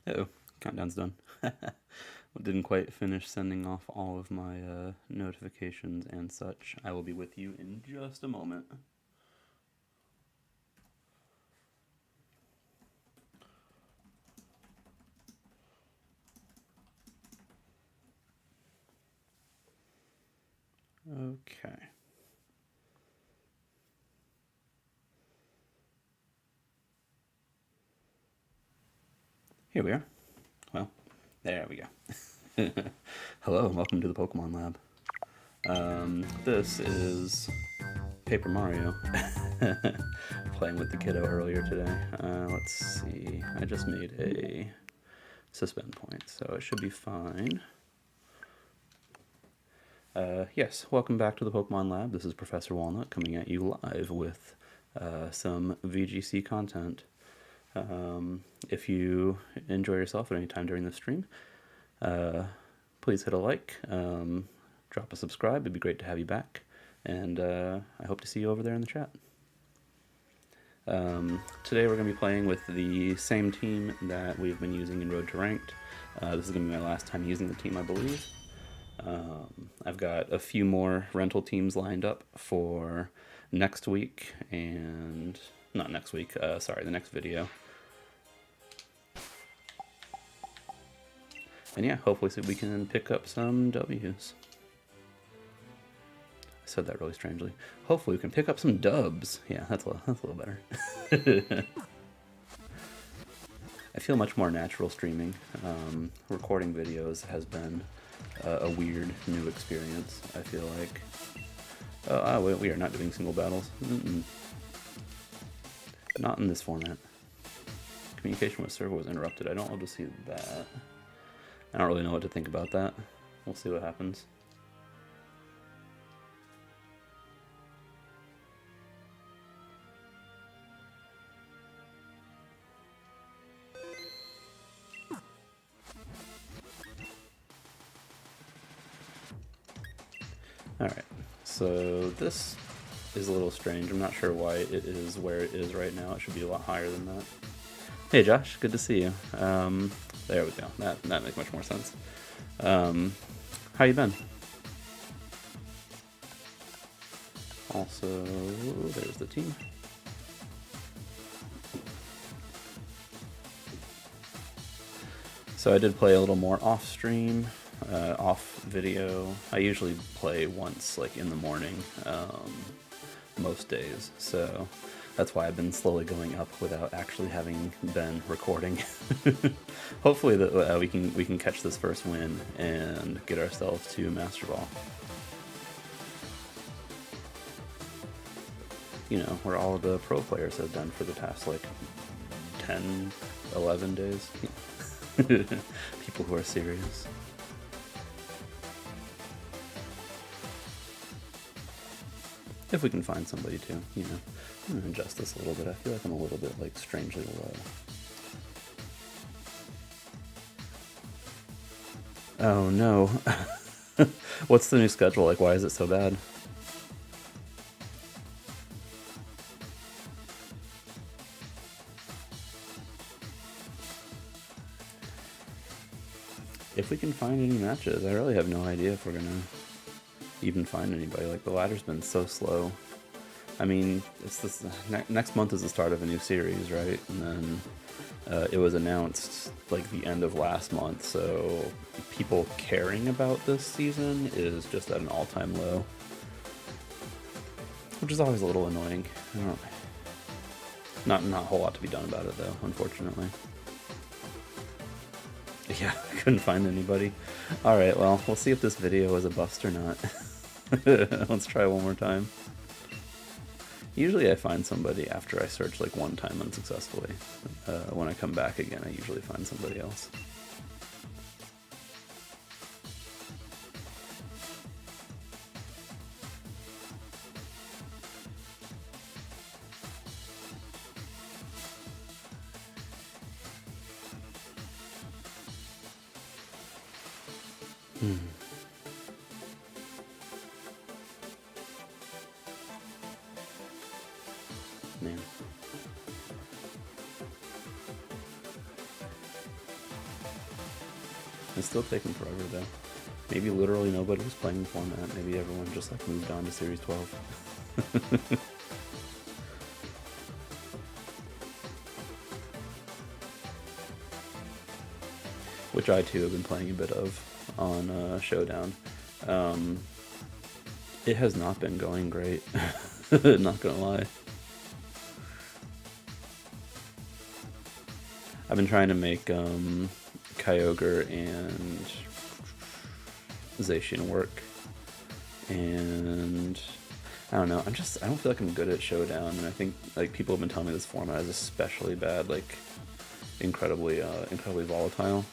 Oh, countdown's done. Didn't quite finish sending off all of my notifications and such. I will be with you in just a moment. Okay. Here we are. Well, there we go. Hello and welcome to the Pokemon Lab. This is Paper Mario. Playing with the kiddo earlier today. Let's see. I just made a suspend point, so it should be fine. Yes, welcome back to the Pokemon Lab. This is Professor Walnut coming at you live with some VGC content. If you enjoy yourself at any time during the stream, please hit a like, drop a subscribe. It'd be great to have you back, and I hope to see you over there in the chat. Today we're going to be playing with the same team that we've been using in Road to Ranked. This is going to be my last time using the team, I believe. I've got a few more rental teams lined up for next week, and not next week, sorry, the next video. And yeah, hopefully so we can pick up some W's. I said that really strangely. Hopefully we can pick up some dubs. Yeah, that's a little better. I feel much more natural streaming. Recording videos has been a weird new experience, I feel like. We are not doing single battles. Not in this format. Communication with server was interrupted. I don't want to see that. I don't really know what to think about that. We'll see what happens. Alright, so this is a little strange. I'm not sure why it is where it is right now. It should be a lot higher than that. Hey Josh, good to see you. There we go. That makes much more sense. How you been? Also, there's the team. So I did play a little more off stream, off video. I usually play once like in the morning, most days. So that's why I've been slowly going up without actually having been recording. Hopefully that we can catch this first win and get ourselves to Master Ball. You know, where all of the pro players have been for the past like 10, 11 days. People who are serious. If we can find somebody to, you know. I'm gonna adjust this a little bit. I feel like I'm a little bit like strangely low. Oh no. What's the new schedule like? Why is it so bad? If we can find any matches, I really have no idea if we're gonna even find anybody. Like, the ladder's been so slow. I mean, it's this next month is the start of a new series, right? And then it was announced like the end of last month, so people caring about this season is just at an all-time low, which is always a little annoying. I don't know. Not a whole lot to be done about it though, unfortunately. Yeah, I couldn't find anybody. Alright, well, we'll see if this video is a bust or not. Let's try one more time. Usually I find somebody after I search like one time unsuccessfully. When I come back again, I usually find somebody else. Man. It's still taking forever though. Maybe literally nobody was playing the format. Maybe everyone just like moved on to Series 12. Which I too have been playing a bit of on Showdown. It has not been going great. Not gonna lie. I've been trying to make Kyogre and Zacian work, and I don't know. I don't feel like I'm good at Showdown, and I think like people have been telling me this format is especially bad, like incredibly volatile.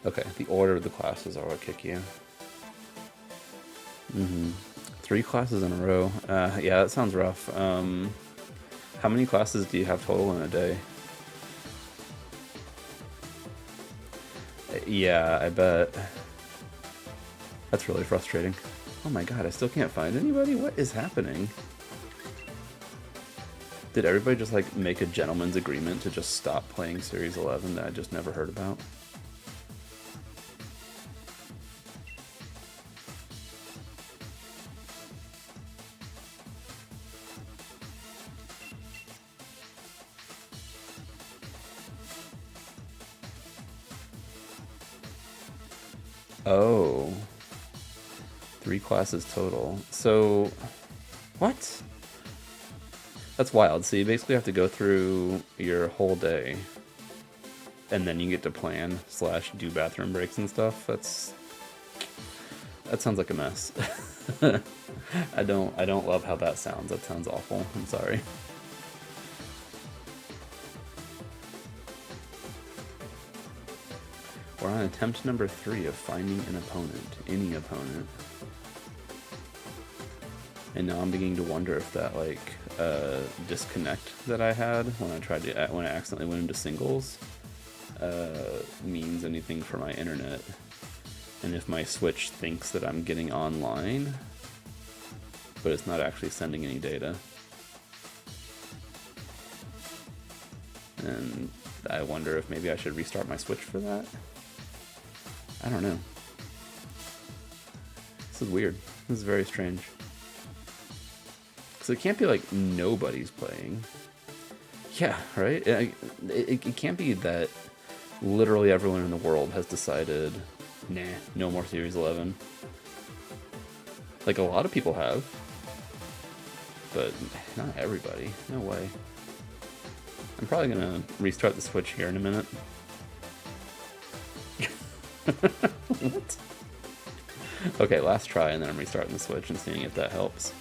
Okay, the order of the classes are what kick you. 3 classes in a row. Yeah, that sounds rough. How many classes do you have total in a day? Yeah, I bet. That's really frustrating. Oh my god, I still can't find anybody? What is happening? Did everybody just like make a gentleman's agreement to just stop playing Series 11 that I just never heard about? Oh. 3 classes total. So, what? That's wild. So you basically have to go through your whole day, and then you get to plan / do bathroom breaks and stuff. That sounds like a mess. I don't love how that sounds. That sounds awful. I'm sorry. We're on attempt number 3 of finding an opponent, any opponent. And now I'm beginning to wonder if that like disconnect that I had when I accidentally went into singles means anything for my internet, and if my Switch thinks that I'm getting online, but it's not actually sending any data. And I wonder if maybe I should restart my Switch for that. I don't know. This is weird. This is very strange. Because it can't be like nobody's playing. Yeah, right? It can't be that literally everyone in the world has decided, nah, no more Series 11. Like, a lot of people have. But not everybody. No way. I'm probably going to restart the Switch here in a minute. What? Okay, last try, and then I'm restarting the Switch and seeing if that helps.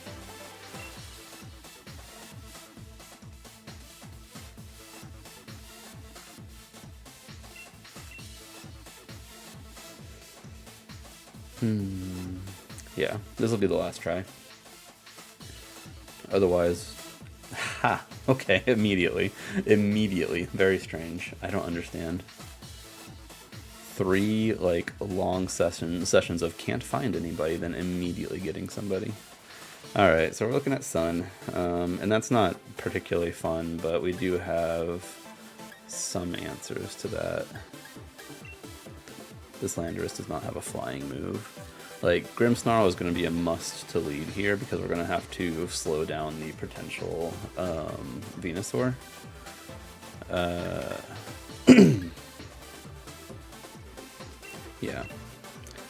Yeah, this will be the last try. Otherwise, ha! Okay, immediately. Very strange. I don't understand. 3 like long sessions of can't find anybody, then immediately getting somebody. Alright, so we're looking at Sun, and that's not particularly fun, but we do have some answers to that. This Landorus does not have a flying move. Like, Grimmsnarl is going to be a must to lead here because we're going to have to slow down the potential Venusaur. Yeah,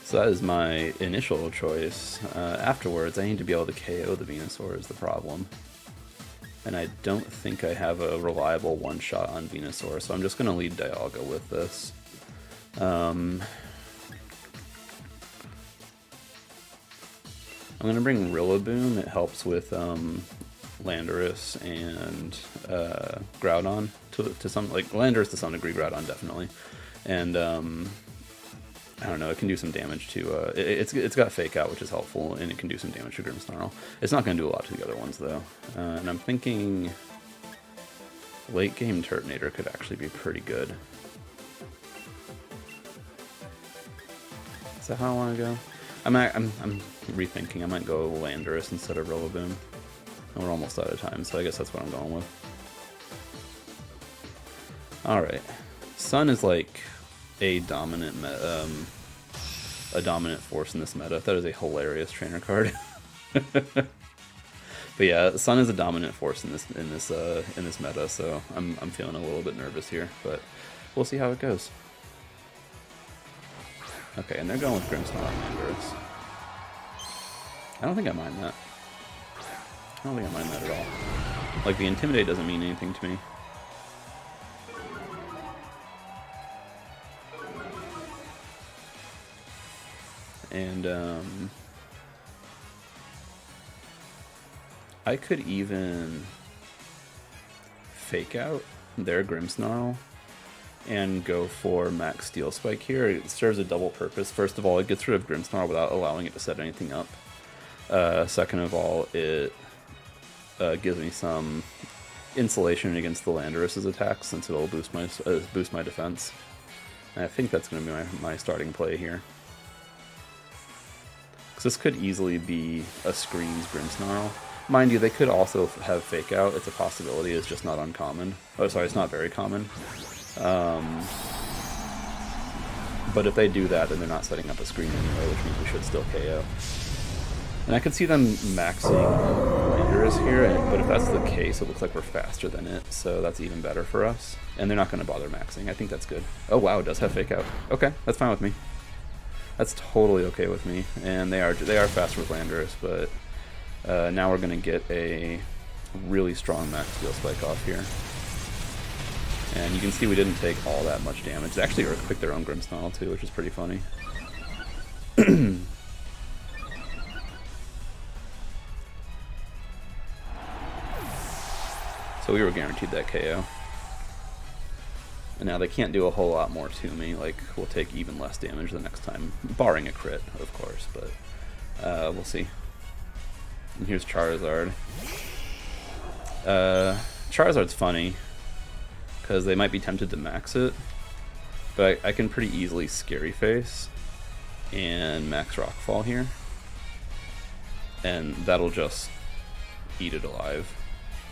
so that is my initial choice. Afterwards, I need to be able to KO the Venusaur is the problem. And I don't think I have a reliable one-shot on Venusaur, so I'm just going to lead Dialga with this. I'm going to bring Rillaboom. It helps with Landorus and Groudon to some, like Landorus to some degree, Groudon definitely. And I don't know, it can do some damage to, it's got Fake Out, which is helpful, and it can do some damage to Grimmsnarl. It's not going to do a lot to the other ones, though. And I'm thinking late game Turtonator could actually be pretty good. Is that how I want to go? I'm rethinking. I might go Landorus instead of Rillaboom. And we're almost out of time, so I guess that's what I'm going with. Alright. Sun is like a dominant force in this meta. That is a hilarious trainer card. But yeah, Sun is a dominant force in this meta, so I'm feeling a little bit nervous here, but we'll see how it goes. Okay, and they're going with Grimmsnarl and Landorus. I don't think I mind that. I don't think I mind that at all. Like, the Intimidate doesn't mean anything to me. And, I could even fake out their Grimmsnarl and go for Max Steel Spike here. It serves a double purpose. First of all, it gets rid of Grimmsnarl without allowing it to set anything up. Second of all, it gives me some insulation against the Landorus's attacks, since it'll boost my defense. And I think that's going to be my starting play here. Because this could easily be a Screams Grimmsnarl. Mind you, they could also have Fake Out. It's a possibility. It's just not uncommon. Oh, sorry, it's not very common. But if they do that, then they're not setting up a screen anyway, which means we should still KO. And I could see them maxing Landorus here, but if that's the case, it looks like we're faster than it, so that's even better for us. And they're not going to bother maxing. I think that's good. Oh wow, it does have Fake Out. Okay, that's fine with me. That's totally okay with me. And they are faster with Landorus, but now we're going to get a really strong Max Steel Spike off here. And you can see we didn't take all that much damage. They actually Earthquake their own Grimmsnarl too, which is pretty funny. So we were guaranteed that KO. And now they can't do a whole lot more to me. Like, we'll take even less damage the next time. Barring a crit, of course, but we'll see. And here's Charizard. Charizard's funny, because they might be tempted to max it, but I can pretty easily Scary Face and max Rockfall here, and that'll just eat it alive.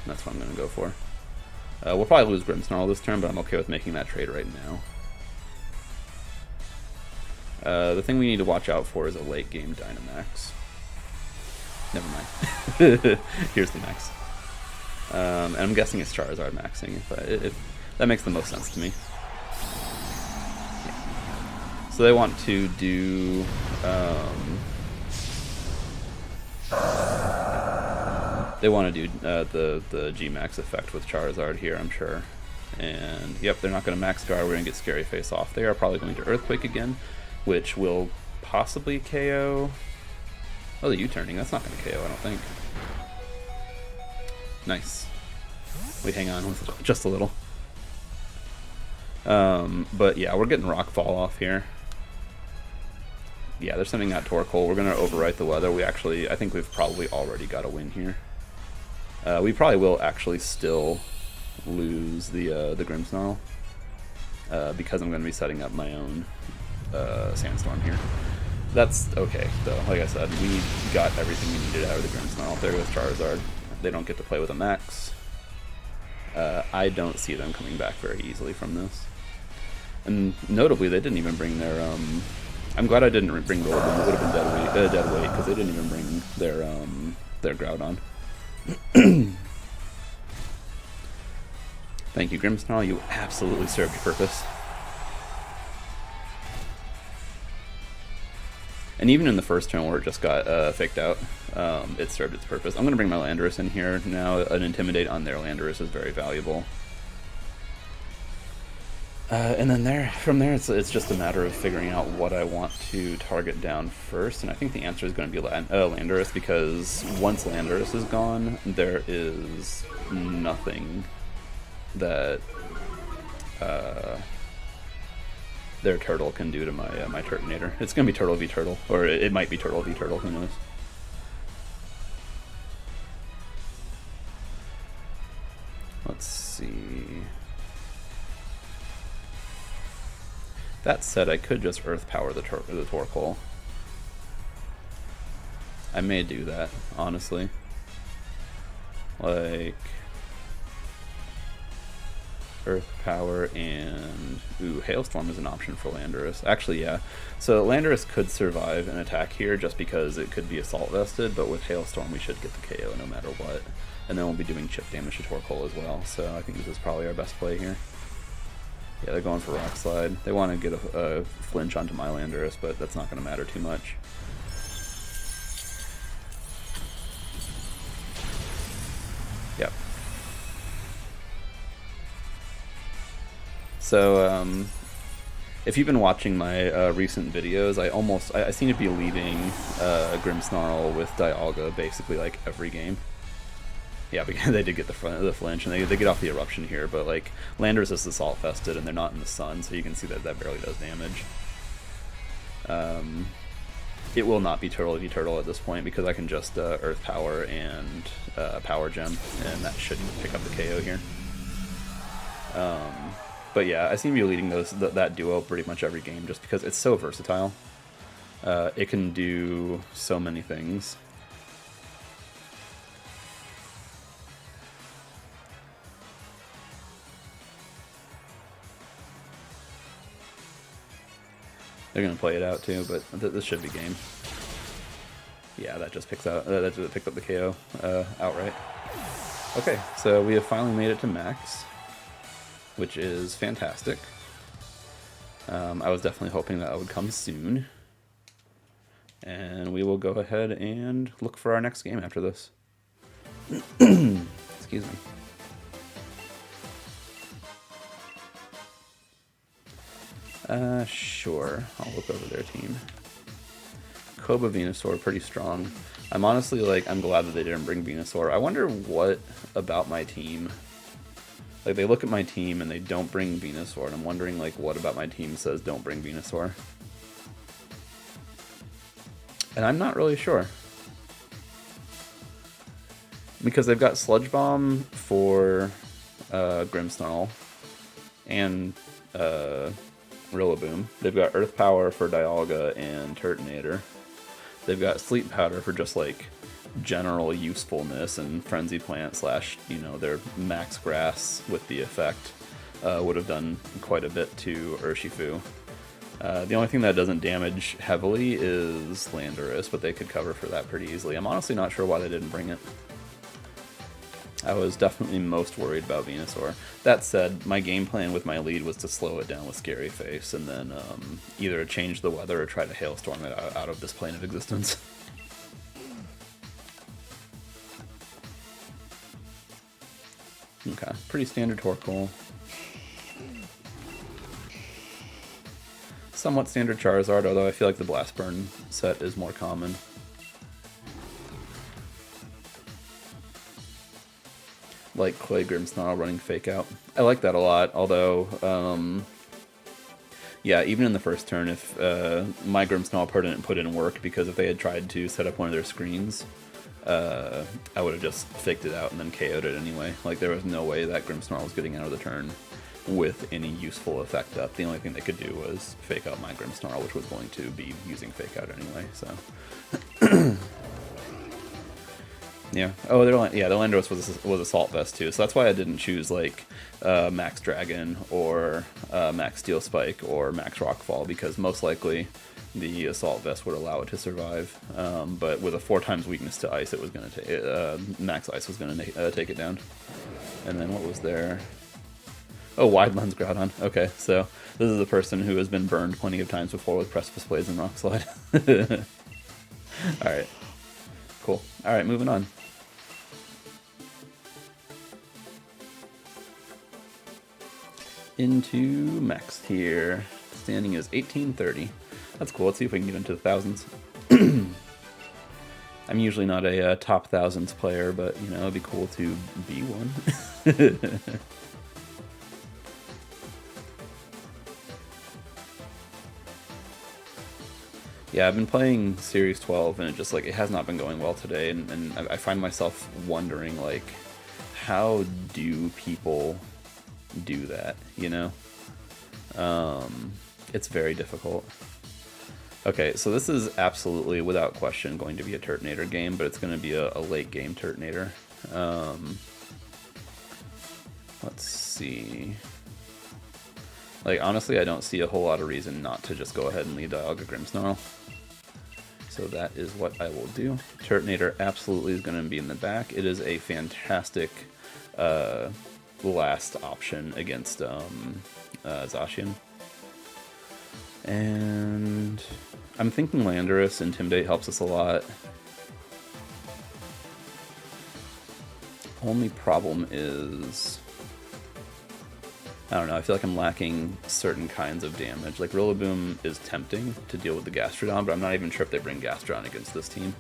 And that's what I'm going to go for. We'll probably lose Grimmsnarl this turn, but I'm okay with making that trade right now. The thing we need to watch out for is a late game Dynamax. Never mind. Here's the max. And I'm guessing it's Charizard maxing. If that makes the most sense to me. Yeah. So they want to do... they want to do the G-Max effect with Charizard here, I'm sure. And, yep, they're not going to max Char. We're going to get Scary Face off. They are probably going to Earthquake again, which will possibly KO... Oh, the U-turning. That's not going to KO, I don't think. Nice. We hang on with it just a little. But yeah, we're getting Rockfall off here. Yeah, they're sending out Torkoal. We're going to overwrite the weather. I think we've probably already got a win here. We probably will actually still lose the Grimmsnarl. Because I'm going to be setting up my own Sandstorm here. That's okay, though. Like I said, we got everything we needed out of the Grimmsnarl. There goes Charizard. They don't get to play with a max. I don't see them coming back very easily from this. And notably, they didn't even bring their... I'm glad I didn't bring Rolling. It would have been dead weight, because they didn't even bring their Groudon. Thank you, Grimmsnarl. You absolutely served your purpose. And even in the first turn where it just got faked out, it served its purpose. I'm going to bring my Landorus in here now. An Intimidate on their Landorus is very valuable. And then from there, it's just a matter of figuring out what I want to target down first. And I think the answer is going to be Landorus, because once Landorus is gone, there is nothing that their turtle can do to my Turtonator. It's going to be Turtle v Turtle, or it might be Turtle v Turtle, who knows. Let's see. That said, I could just Earth Power the Torkoal. I may do that, honestly. Like... Earth Power, and ooh, Hailstorm is an option for Landorus. Actually, yeah. So Landorus could survive an attack here just because it could be Assault Vested, but with Hailstorm we should get the KO no matter what. And then we'll be doing chip damage to Torkoal as well, so I think this is probably our best play here. Yeah, they're going for Rock Slide. They want to get a flinch onto my Landorus, but that's not going to matter too much. Yep. So, if you've been watching my recent videos, I seem to be leading Grimmsnarl with Dialga basically like every game. Yeah, because they did get the flinch, and they get off the Eruption here, but like Landorus is Assault Vested, and they're not in the sun, so you can see that that barely does damage. It will not be Turtle at this point because I can just Earth Power and Power Gem, and that should pick up the KO here. But yeah, I seem to be leading that duo pretty much every game just because it's so versatile. It can do so many things. They're gonna play it out too, but this should be game. Yeah, that just picked up the KO outright. Okay, so we have finally made it to max, which is fantastic. I was definitely hoping that would come soon. And we will go ahead and look for our next game after this. Excuse me. Sure. I'll look over their team. Koba Venusaur, pretty strong. I'm honestly like, I'm glad that they didn't bring Venusaur. I wonder what about my team. Like, they look at my team and they don't bring Venusaur, and I'm wondering like, what about my team says don't bring Venusaur? And I'm not really sure. Because they've got Sludge Bomb for Grimmsnarl and Rillaboom. They've got Earth Power for Dialga and Turtonator. They've got Sleep Powder for just like general usefulness, and Frenzy Plant slash, you know, their Max Grass with the effect would have done quite a bit to Urshifu. The only thing that doesn't damage heavily is Landorus, but they could cover for that pretty easily. I'm honestly not sure why they didn't bring it. I was definitely most worried about Venusaur. That said, my game plan with my lead was to slow it down with Scary Face, and then either change the weather or try to Hailstorm it out of this plane of existence. Okay, pretty standard Torkoal. Somewhat standard Charizard, although I feel like the Blast Burn set is more common. Like Clay Grimmsnarl running Fake Out. I like that a lot, although, yeah, even in the first turn, if my Grimmsnarl didn't put in work, because if they had tried to set up one of their screens, I would have just faked it out and then KO'd it anyway. Like, there was no way that Grimmsnarl was getting out of the turn with any useful effect up. The only thing they could do was fake out my Grimmsnarl, which was going to be using Fake Out anyway, so... Yeah. Oh, the Landorus was Assault Vest too, so that's why I didn't choose like Max Dragon or Max Steel Spike or Max Rockfall, because most likely the Assault Vest would allow it to survive. But with a 4x weakness to Ice, it was going to take Max Ice was going to take it down. And then what was there? Oh, Wide Lens Groudon. Okay, so this is a person who has been burned plenty of times before with Precipice Blaze and Rock Slide. All right. Cool. All right, moving on. Into max tier. Standing is 1830. That's cool. Let's see if we can get into the thousands. I'm usually not a top thousands player, but you know, it'd be cool to be one. Yeah, I've been playing Series 12, and it has not been going well today, and I find myself wondering, like, how do people do that, you know? It's very difficult. Okay, so this is absolutely, without question, going to be a Turtonator game, but it's going to be a late game Turtonator. Let's see. Like, honestly, I don't see a whole lot of reason not to just go ahead and lead Dialga Grimmsnarl. So that is what I will do. Turtonator absolutely is going to be in the back. It is a fantastic last option against Zacian. And I'm thinking Landorus Intimidate helps us a lot. Only problem is, I don't know, I feel like I'm lacking certain kinds of damage. Like, Rillaboom is tempting to deal with the Gastrodon, but I'm not even sure if they bring Gastrodon against this team.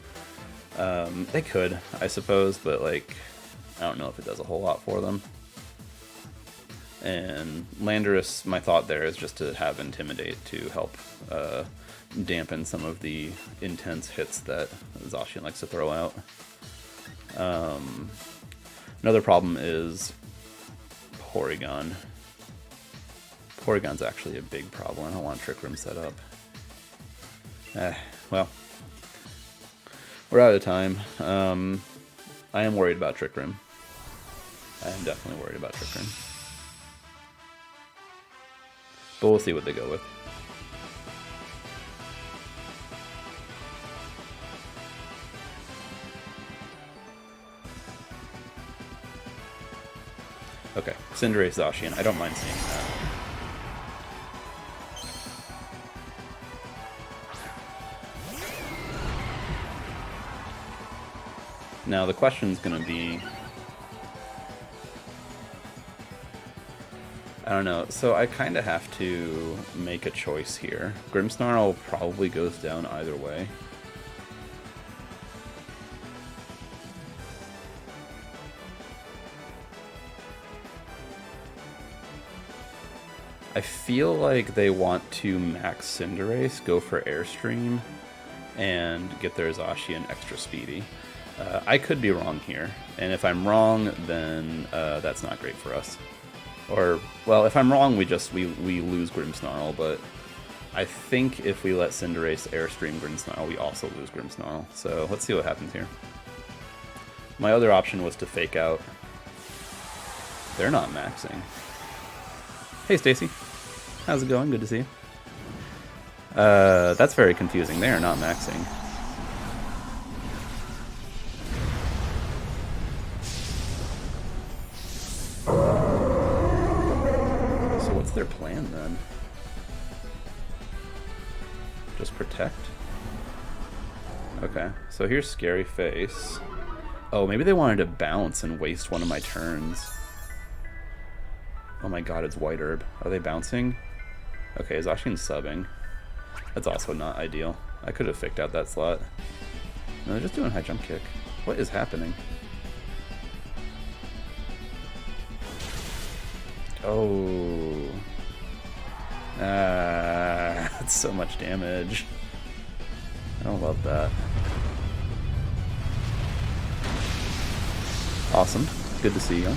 They could, I suppose, but, like, I don't know if it does a whole lot for them. And Landorus, my thought there is just to have Intimidate to help dampen some of the intense hits that Zacian likes to throw out. Another problem is Porygon. Porygon's actually a big problem. I don't want Trick Room set up. Well, we're out of time. I am worried about Trick Room. I am definitely worried about Trick Room. But we'll see what they go with. Okay, Cinderace Zacian. I don't mind seeing that. Now the question's gonna be, I don't know, so I kind of have to make a choice here. Grimmsnarl probably goes down either way. I feel like they want to max Cinderace, go for Airstream, and get their Zacian extra speedy. I could be wrong here, and if I'm wrong, then that's not great for us. Or, well, if I'm wrong, we lose Grimmsnarl, but I think if we let Cinderace Airstream Grimmsnarl, we also lose Grimmsnarl. So let's see what happens here. My other option was to fake out. They're not maxing. Hey, Stacy. How's it going? Good to see you. That's very confusing. They are not maxing. So what's their plan then? Just protect? Okay, so here's Scary Face. Oh, maybe they wanted to bounce and waste one of my turns. Oh my god, it's White Herb. Are they bouncing? Okay, Zacian's subbing. That's also not ideal. I could have faked out that slot. No, they're just doing high jump kick. What is happening? Oh. That's so much damage. I don't love that. Awesome. Good to see you.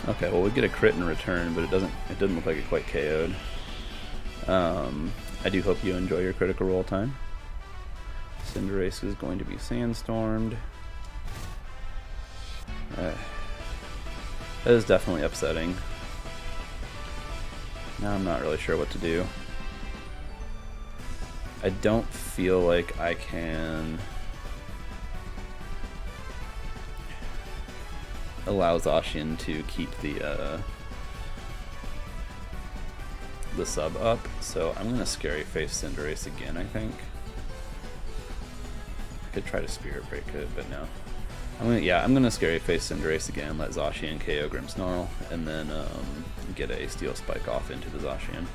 Okay, well we get a crit in return, but it didn't look like it quite KO'd. I do hope you enjoy your Critical Role time. Cinderace is going to be sandstormed. That is definitely upsetting. Now I'm not really sure what to do. I don't feel like I can allow Zacian to keep the sub up, so I'm gonna Scary Face Cinderace again, I think. I could try to Spirit Break it, but no. I'm gonna Scary Face Cinderace again, let Zacian KO Grimmsnarl, and then get a Steel Spike off into the Zacian.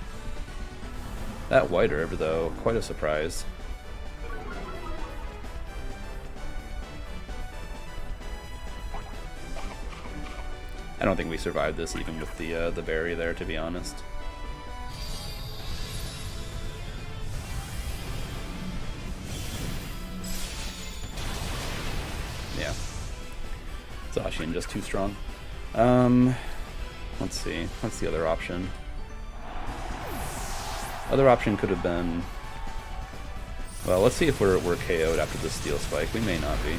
That White Herb, though, quite a surprise. I don't think we survived this even with the berry there, to be honest. Yeah. Zacian just too strong. Let's see. What's the other option? Other option could have been... Well, let's see if we're KO'd after the Steel Spike. We may not be.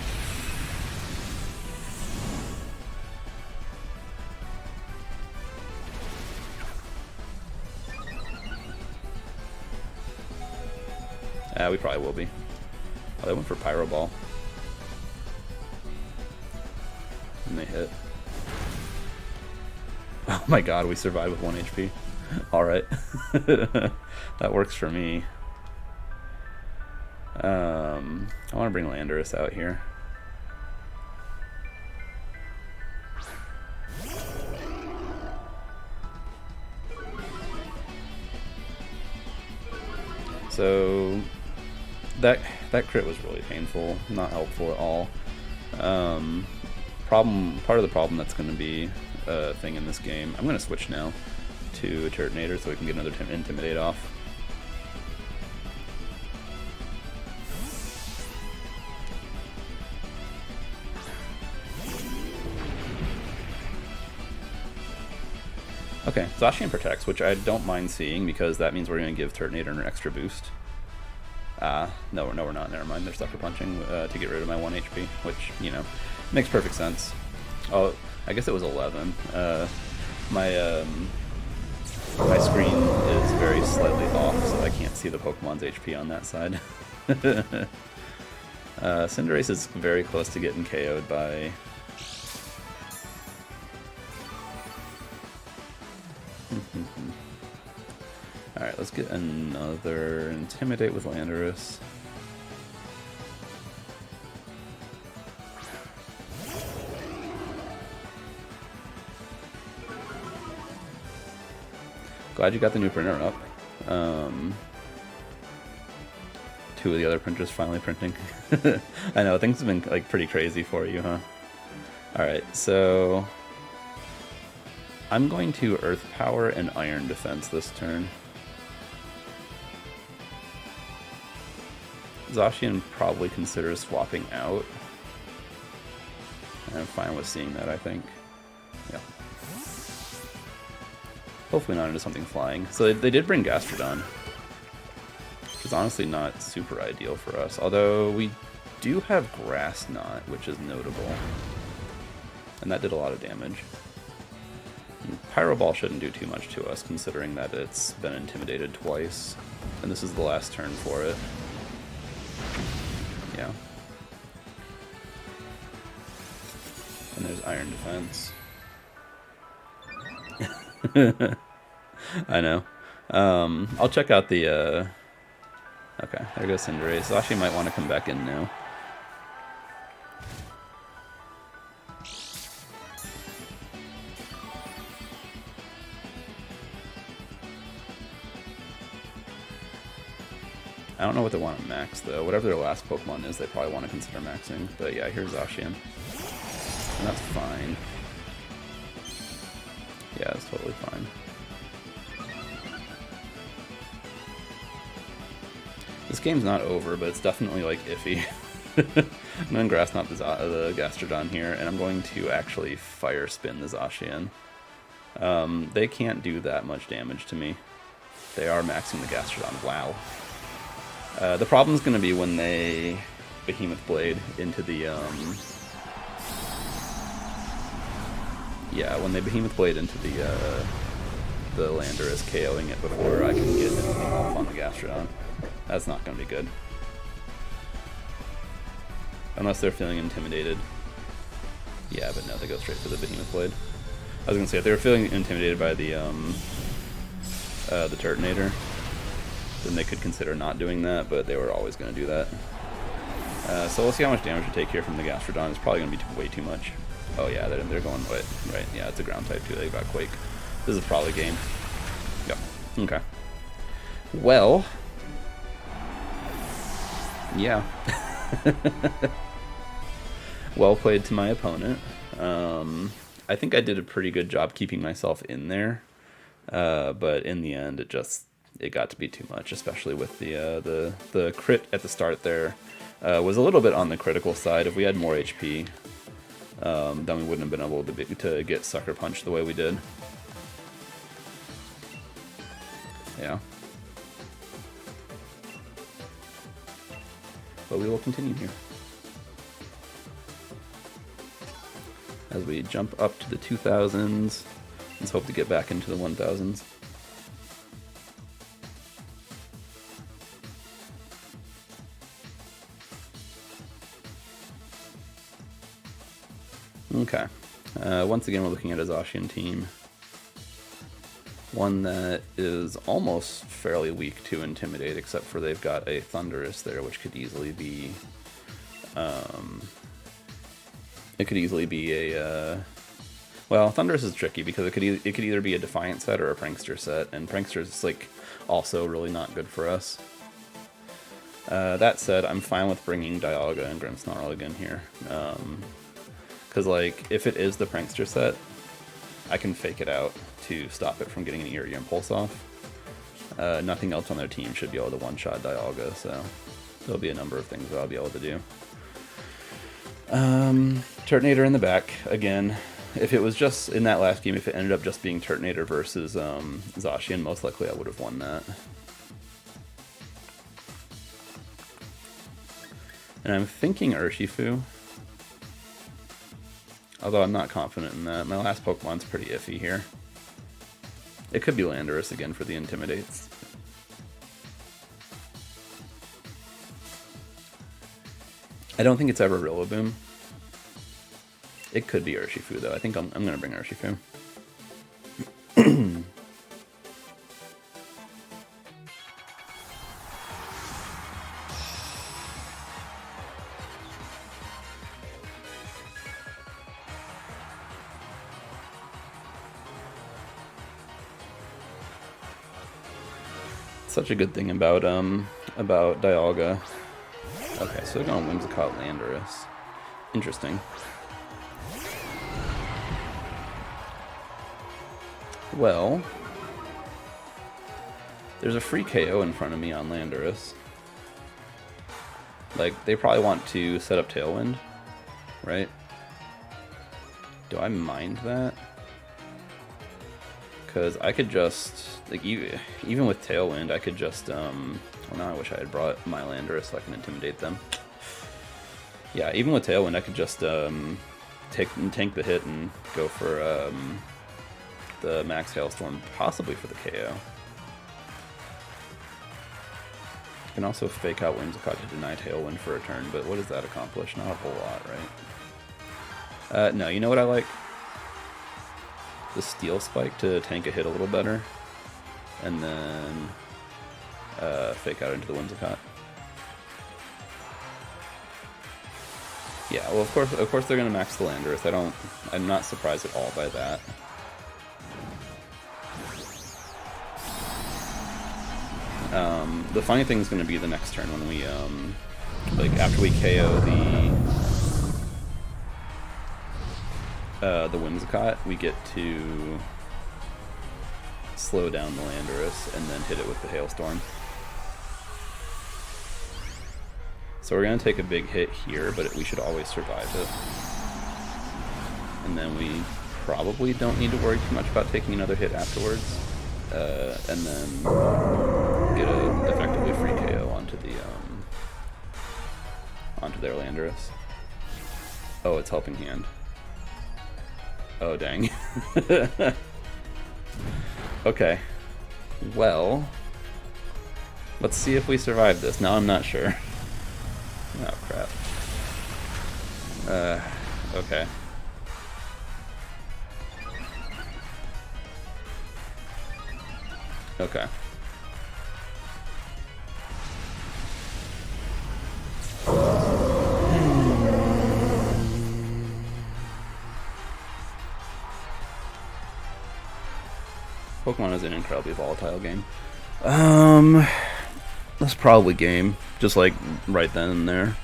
We probably will be. Oh, they went for Pyro Ball. And they hit. Oh my god, we survived with 1 HP. Alright. That works for me. I want to bring Landorus out here. So that crit was really painful, not helpful at all. Part of the problem that's going to be a thing in this game. I'm going to switch now to a Turtonator so we can get another Intimidate off. Okay, Zacian protects, which I don't mind seeing because that means we're going to give Turtonator an extra boost. No, we're not. Never mind. They're Sucker Punching to get rid of my 1 HP, which, you know, makes perfect sense. Oh, I guess it was 11. My screen is very slightly off, so I can't see the Pokemon's HP on that side. Cinderace is very close to getting KO'd by... Alright, let's get another Intimidate with Landorus. Glad you got the new printer up. 2 of the other printers finally printing. I know, things have been like pretty crazy for you, huh? Alright, so... I'm going to Earth Power and Iron Defense this turn. Zacian probably considers swapping out. I'm fine with seeing that, I think. Yeah. Hopefully not into something flying. So they did bring Gastrodon, which is honestly not super ideal for us. Although we do have Grass Knot, which is notable. And that did a lot of damage. Pyro Ball shouldn't do too much to us, considering that it's been intimidated twice. And this is the last turn for it. Yeah. And there's Iron Defense. I know. I'll check out the... Okay, there goes Cinderace. So actually might want to come back in now. I don't know what they want to max, though. Whatever their last Pokemon is, they probably want to consider maxing. But yeah, here's Zacian. And that's fine. Yeah, it's totally fine. This game's not over, but it's definitely, like, iffy. I'm going to Grass Knot the Gastrodon here, and I'm going to actually Fire Spin the Zacian. They can't do that much damage to me. They are maxing the Gastrodon. Wow. The problem's going to be when they Behemoth Blade into the, yeah, when they Behemoth Blade into the Landorus, KOing it before I can get anything off on the Gastrodon. That's not going to be good. Unless they're feeling intimidated. Yeah, but no, they go straight for the Behemoth Blade. I was going to say, if they were feeling intimidated by the Turtonator, then they could consider not doing that, but they were always going to do that. So we'll see how much damage we take here from the Gastrodon. It's probably going to be way too much. Oh yeah, they're going right. Yeah, it's a ground type too. They've got Quake. This is probably game. Yep. Okay. Well. Yeah. Well played to my opponent. I think I did a pretty good job keeping myself in there, but in the end, it got to be too much, especially with the crit at the start there. Was a little bit on the critical side. If we had more HP, then we wouldn't have been able to get Sucker Punch the way we did. Yeah. But we will continue here. As we jump up to the 2000s, let's hope to get back into the 1000s. Okay. Once again, we're looking at a Zacian team. One that is almost fairly weak to Intimidate, except for they've got a Thunderous there, which could easily be... it could easily be a... well, Thunderous is tricky because it could either be a Defiant set or a Prankster set, and Prankster is like also really not good for us. That said, I'm fine with bringing Dialga and Grimmsnarl again here. Because, like, if it is the Prankster set, I can fake it out to stop it from getting an Eerie Impulse off. Nothing else on their team should be able to one-shot Dialga, so there'll be a number of things that I'll be able to do. Turtonator in the back, again. If it was just, in that last game, if it ended up just being Turtonator versus Zacian, most likely I would have won that. And I'm thinking Urshifu. Although I'm not confident in that. My last Pokemon's pretty iffy here. It could be Landorus again for the Intimidates. I don't think it's ever Rillaboom. It could be Urshifu though. I think I'm going to bring Urshifu. Such a good thing about Dialga. Okay, so they're going Whimsicott Landorus. Interesting. Well, there's a free KO in front of me on Landorus. Like, they probably want to set up Tailwind, right? Do I mind that? Because I could just, like, even with Tailwind, I could just, well, now I wish I had brought my Landorus so I can intimidate them. Yeah, even with Tailwind, I could just tank the hit and go for the Max Hailstorm, possibly for the KO. You can also fake out Whimsicott to deny Tailwind for a turn, but what does that accomplish? Not a whole lot, right? No, you know what I like? The Steel Spike to tank a hit a little better, and then fake out into the Whimsicott. Yeah, well, of course they're gonna max the Landorus. I'm not surprised at all by that. The funny thing is going to be the next turn when we, like, after we KO the Whimsicott, we get to slow down the Landorus and then hit it with the Hailstorm. So we're going to take a big hit here, but we should always survive it. And then we probably don't need to worry too much about taking another hit afterwards. And then get a effectively free KO onto their Landorus. Oh, it's Helping Hand. Oh, dang. Okay. Well, let's see if we survive this. Now I'm not sure. Oh, crap. Okay. Okay. Pokemon is an incredibly volatile game. That's probably game. Just like right then and there.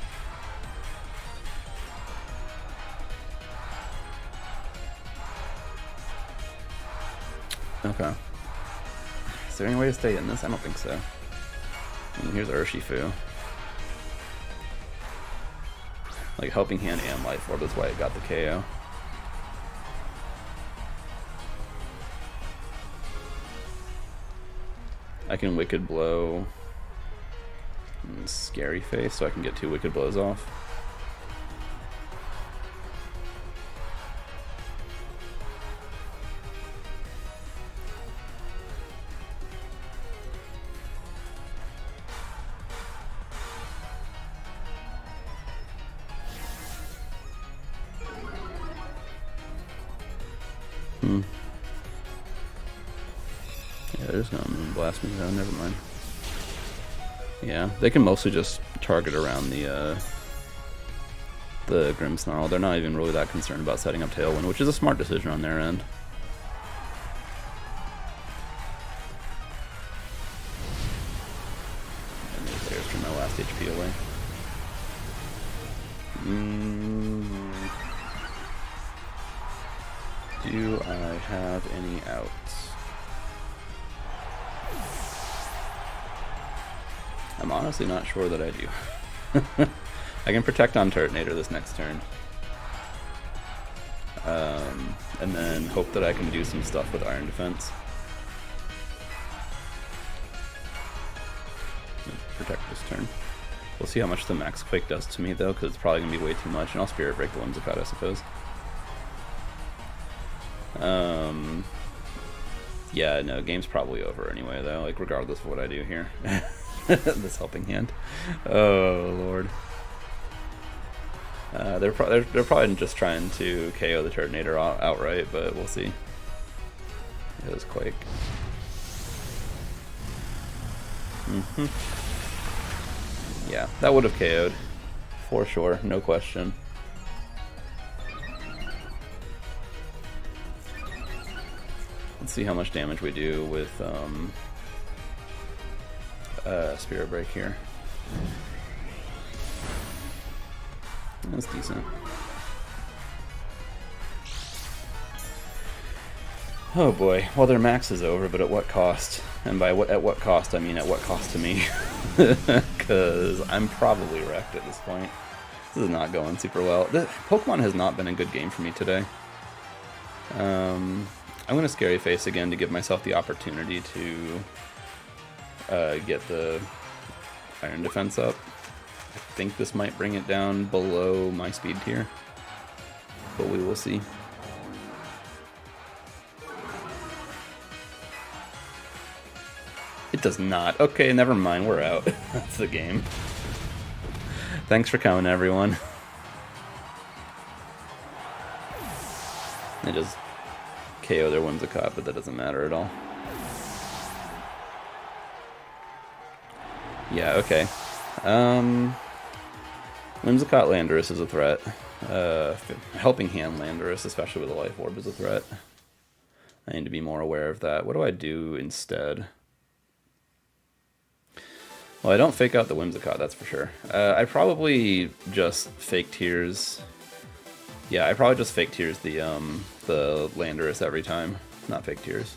Okay. Is there any way to stay in this? I don't think so. And here's Urshifu. Like Helping Hand and Life Orb is why it got the KO. I can Wicked Blow and Scary Face so I can get 2 Wicked Blows off. Yeah, they're just gonna blast me though, never mind. Yeah, they can mostly just target around the Grimmsnarl. They're not even really that concerned about setting up Tailwind, which is a smart decision on their end. And there's from my last HP away. Do I have any outs? I'm honestly not sure that I do. I can protect on Turtonator this next turn. And then hope that I can do some stuff with Iron Defense. Protect this turn. We'll see how much the Max Quake does to me though, because it's probably going to be way too much, and I'll Spirit Break the Whimsicott, I suppose. Yeah, no, game's probably over anyway though, like regardless of what I do here. This Helping Hand. Oh lord. They're probably just trying to KO the Turtonator outright, but we'll see. It was Quake. Yeah, that would have KO'd for sure, no question. Let's see how much damage we do with Spirit Break here. That's decent. Oh boy, well their max is over, but at what cost? And by at what cost, I mean at what cost to me. Because I'm probably wrecked at this point. This is not going super well. Pokemon has not been a good game for me today. I'm going to Scary Face again to give myself the opportunity to get the Iron Defense up. I think this might bring it down below my speed tier, but we will see. It does not. Okay, never mind, we're out. That's the game. Thanks for coming, everyone. They just KO their Whimsicott, but that doesn't matter at all. Yeah, okay. Whimsicott Landorus is a threat. Helping Hand Landorus, especially with a Life Orb, is a threat. I need to be more aware of that. What do I do instead? Well, I don't fake out the Whimsicott, that's for sure. I probably just Fake Tears. Yeah, I probably just Fake Tears the Landorus every time. Not Fake Tears.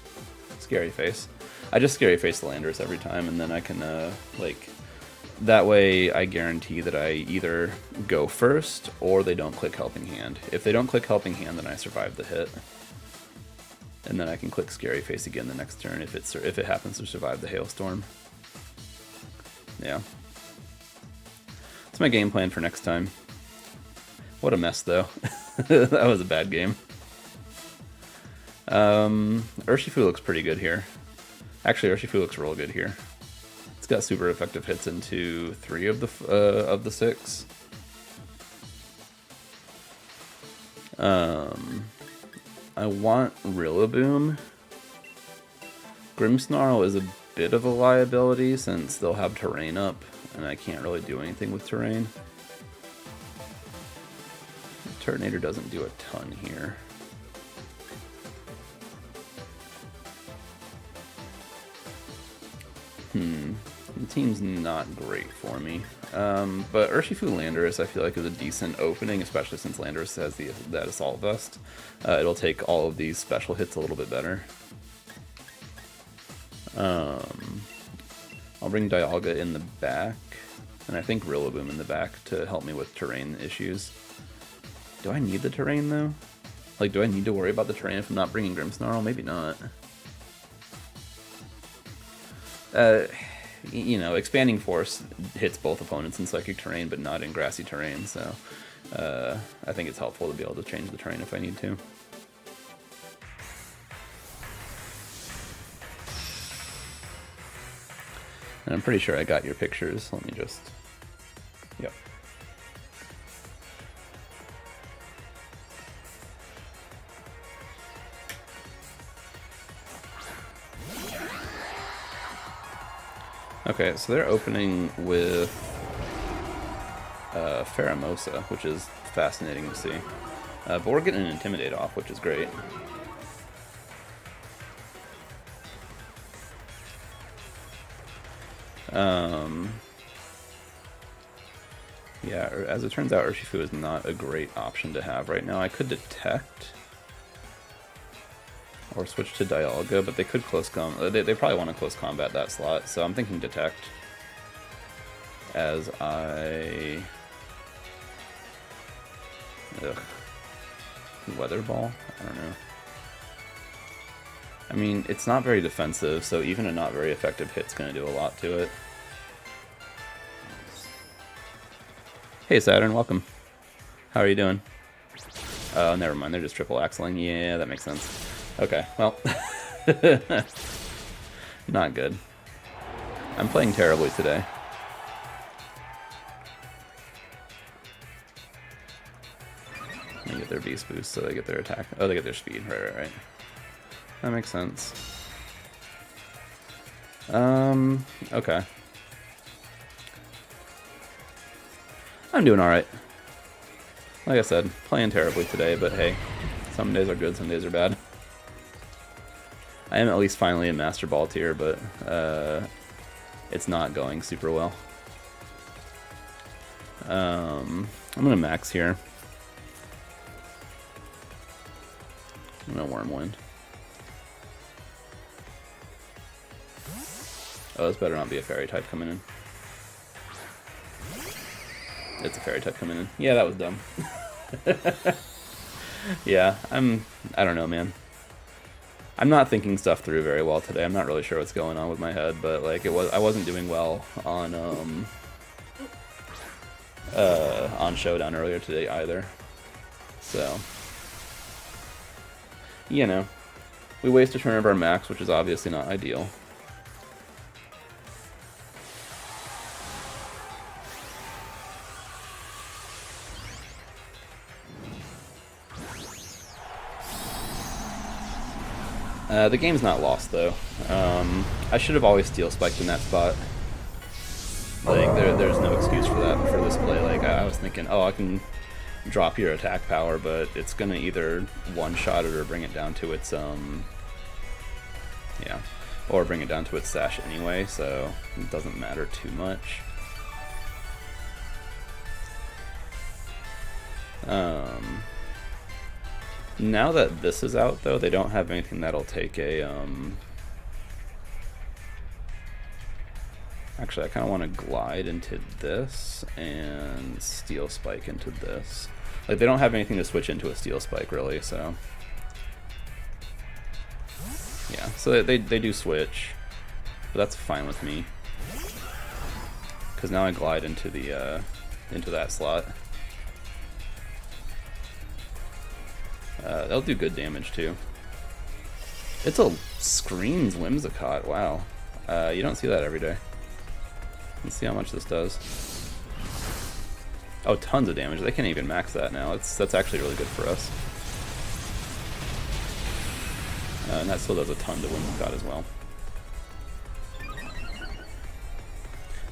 Scary Face. I just Scary Face the Landorus every time, and then I can, like... That way, I guarantee that I either go first, or they don't click Helping Hand. If they don't click Helping Hand, then I survive the hit. And then I can click Scary Face again the next turn if it happens to survive the Hailstorm. Yeah. That's my game plan for next time. What a mess, though. That was a bad game. Urshifu looks pretty good here. Actually, Urshifu looks real good here. It's got super effective hits into 3 of the 6. I want Rillaboom. Grimmsnarl is a bit of a liability since they'll have terrain up, and I can't really do anything with terrain. Turtonator doesn't do a ton here. The team's not great for me. But Urshifu Landorus I feel like is a decent opening, especially since Landorus has that Assault Vest. It'll take all of these special hits a little bit better. I'll bring Dialga in the back, and I think Rillaboom in the back to help me with terrain issues. Do I need the terrain though? Like, do I need to worry about the terrain if I'm not bringing Grimmsnarl? Maybe not. You know, Expanding Force hits both opponents in Psychic Terrain, but not in Grassy Terrain, so I think it's helpful to be able to change the terrain if I need to. And I'm pretty sure I got your pictures. Let me just... Yep. Okay, so they're opening with Pheromosa, which is fascinating to see. But we're getting an Intimidate off, which is great. Yeah, as it turns out, Urshifu is not a great option to have right now. I could Detect or switch to Dialga, but they could close they probably want to close combat that slot, so I'm thinking Detect as I... Ugh. Weather Ball? I don't know. I mean, it's not very defensive, so even a not very effective hit's going to do a lot to it. Hey Saturn, welcome. How are you doing? Oh, never mind, they're just triple axling. Yeah, that makes sense. Okay, well. Not good. I'm playing terribly today. They get their beast boost, so they get their attack. Oh, they get their speed. Right. That makes sense. Okay. I'm doing alright. Like I said, playing terribly today, but hey, some days are good, some days are bad. I am at least finally in Master Ball tier, but it's not going super well. I'm gonna max here. I'm gonna Wormwind. Oh, this better not be a fairy type coming in. It's a fairy type coming in. Yeah, that was dumb. Yeah, I don't know, man. I'm not thinking stuff through very well today. I'm not really sure what's going on with my head, but like I wasn't doing well on Showdown earlier today either. So, you know, we waste a turn of our max, which is obviously not ideal. The game's not lost, though. I should have always Steel Spiked in that spot. Like, there's no excuse for that for this play. Like, I was thinking, oh, I can drop your attack power, but it's gonna either one-shot it or bring it down to its, yeah, or bring it down to its sash anyway, so it doesn't matter too much. Now that this is out, though, they don't have anything that'll take a, Actually, I kind of want to glide into this and Steel Spike into this. Like, they don't have anything to switch into a Steel Spike, really, so... Yeah, so they do switch, but that's fine with me. Because now I glide into the, into that slot. They'll do good damage too. It's a screens Whimsicott, wow. You don't see that every day. Let's see how much this does. Oh, tons of damage. They can't even max that now. That's actually really good for us. And that still does a ton to Whimsicott as well.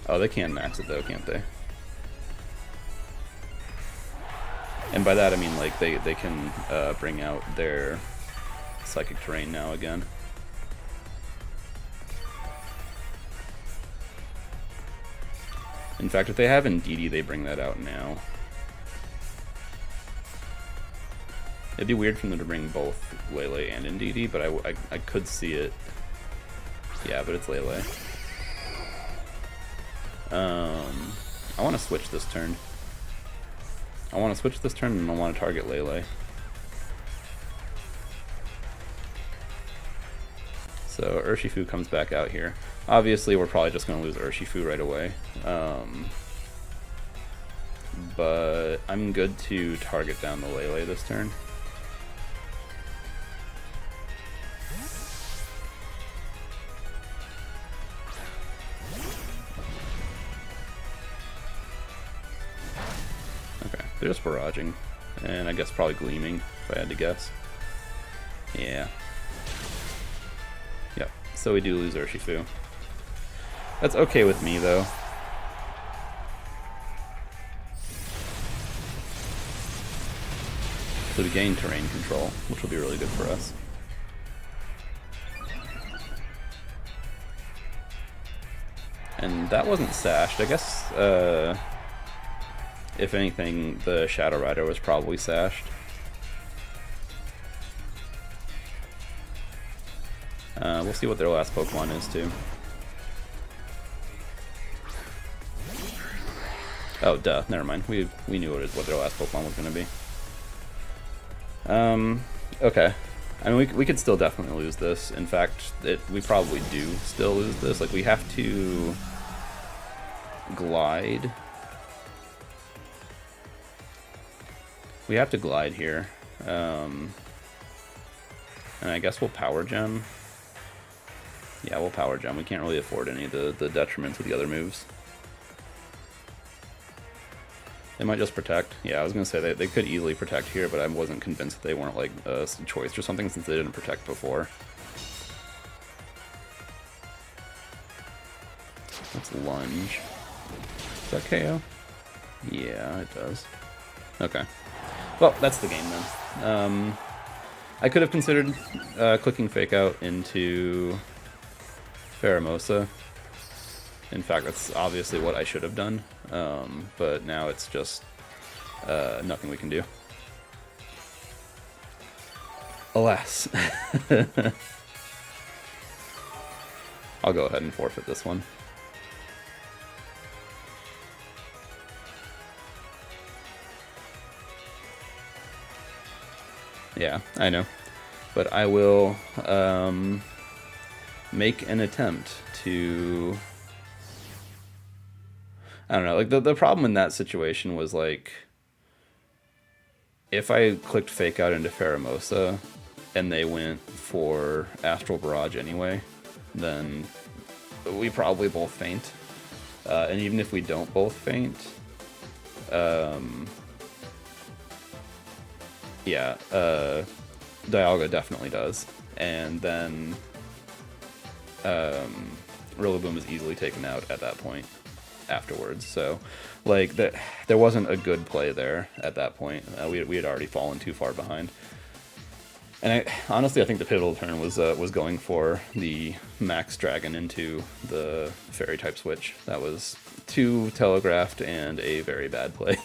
Oh, they can max it though, can't they? And by that I mean, like, they can bring out their Psychic Terrain now again. In fact, if they have Indeedee, they bring that out now. It'd be weird for them to bring both Lele and Indeedee, but I could see it. Yeah, but it's Lele. I want to switch this turn. I want to switch this turn and I want to target Lele. So Urshifu comes back out here. Obviously we're probably just going to lose Urshifu right away. But I'm good to target down the Lele this turn. They're just barraging, and I guess probably gleaming, if I had to guess. Yeah. Yep, so we do lose Urshifu. That's okay with me, though. So we gain terrain control, which will be really good for us. And that wasn't sashed. I guess, if anything, the Shadow Rider was probably sashed. We'll see what their last Pokemon is, too. Oh, duh. Never mind. We knew what their last Pokemon was going to be. Okay. I mean, we could still definitely lose this. In fact, we probably do still lose this. Like, we have to glide. We have to glide here. And I guess we'll Power Gem. Yeah, we'll Power Gem. We can't really afford any of the detriments with the other moves. They might just protect. Yeah, I was going to say they could easily protect here, but I wasn't convinced that they weren't like a choice or something since they didn't protect before. Let's lunge. Does that KO? Yeah, it does. Okay. Well, that's the game then. I could have considered clicking Fake Out into Pheromosa. In fact, that's obviously what I should have done, but now it's just nothing we can do. Alas. I'll go ahead and forfeit this one. Yeah, I know. But I will make an attempt to... I don't know, like the problem in that situation was like, if I clicked Fake Out into Pheromosa and they went for Astral Barrage anyway, then we probably both faint. And even if we don't both faint, yeah, Dialga definitely does. And then Rillaboom is easily taken out at that point afterwards. So, like, there wasn't a good play there at that point. We had already fallen too far behind. And honestly, I think the pivotal turn was going for the Max Dragon into the Fairy type switch. That was too telegraphed and a very bad play.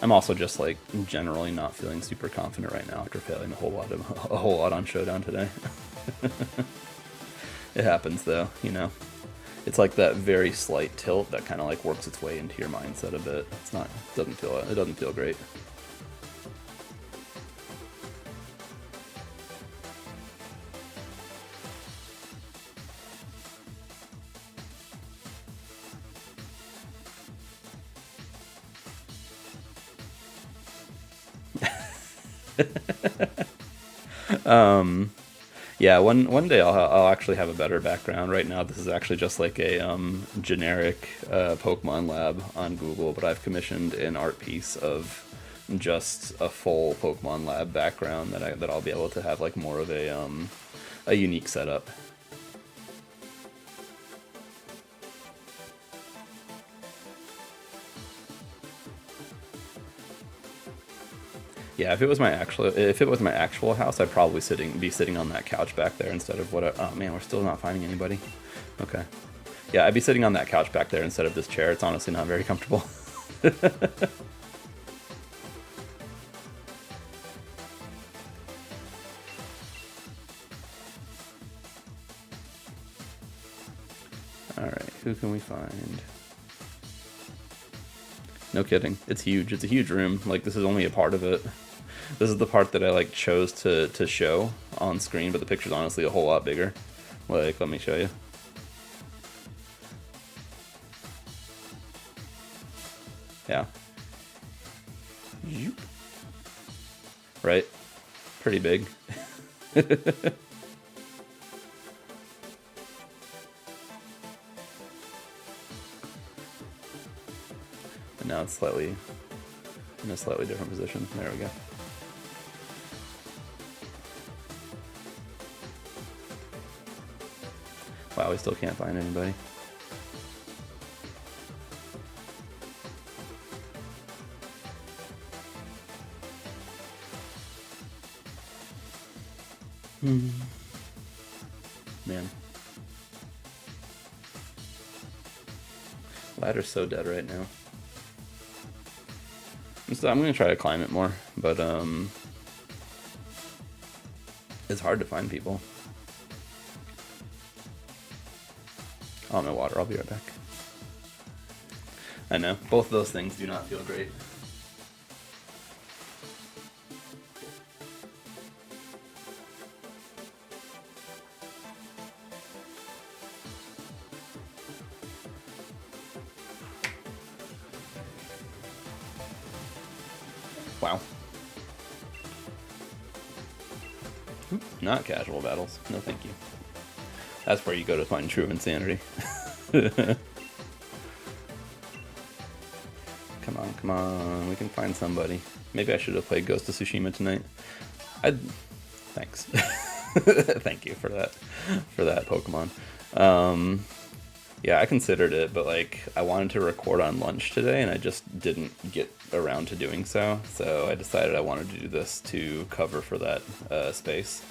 I'm also just like generally not feeling super confident right now after failing a whole lot on Showdown today. It happens though, you know. It's like that very slight tilt that kind of like works its way into your mindset a bit. It doesn't feel great. Yeah, one day I'll actually have a better background. Right now, this is actually just like a generic Pokemon lab on Google, but I've commissioned an art piece of just a full Pokemon lab background that I'll be able to have like more of a unique setup. Yeah, if it was my actual house, I'd probably be sitting on that couch back there instead of oh man, we're still not finding anybody. Okay. Yeah, I'd be sitting on that couch back there instead of this chair. It's honestly not very comfortable. Alright, who can we find? No kidding. It's huge. It's a huge room. Like, this is only a part of it. This is the part that I like chose to show on screen, but the picture's honestly a whole lot bigger. Like, let me show you. Yeah. Right? Pretty big. now it's slightly in a slightly different position. There we go. Wow, we still can't find anybody. Man. Ladder's so dead right now. So I'm gonna try to climb it more, but it's hard to find people. Oh, I'm in water. I'll be right back. I know. Both of those things do not feel great. Wow. Not casual battles. No, thank you. That's where you go to find true insanity. Come on, come on. We can find somebody. Maybe I should have played Ghost of Tsushima tonight. Thanks. Thank you for that Pokemon. Yeah, I considered it, but like I wanted to record on lunch today and I just didn't get around to doing so. So I decided I wanted to do this to cover for that space.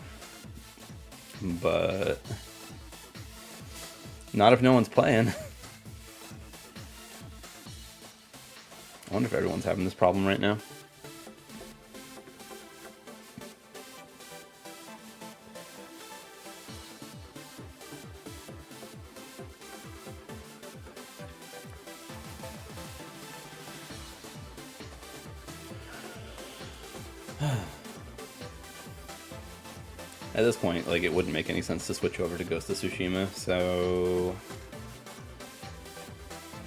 But not if no one's playing. I wonder if everyone's having this problem right now. At this point, like, it wouldn't make any sense to switch over to Ghost of Tsushima, so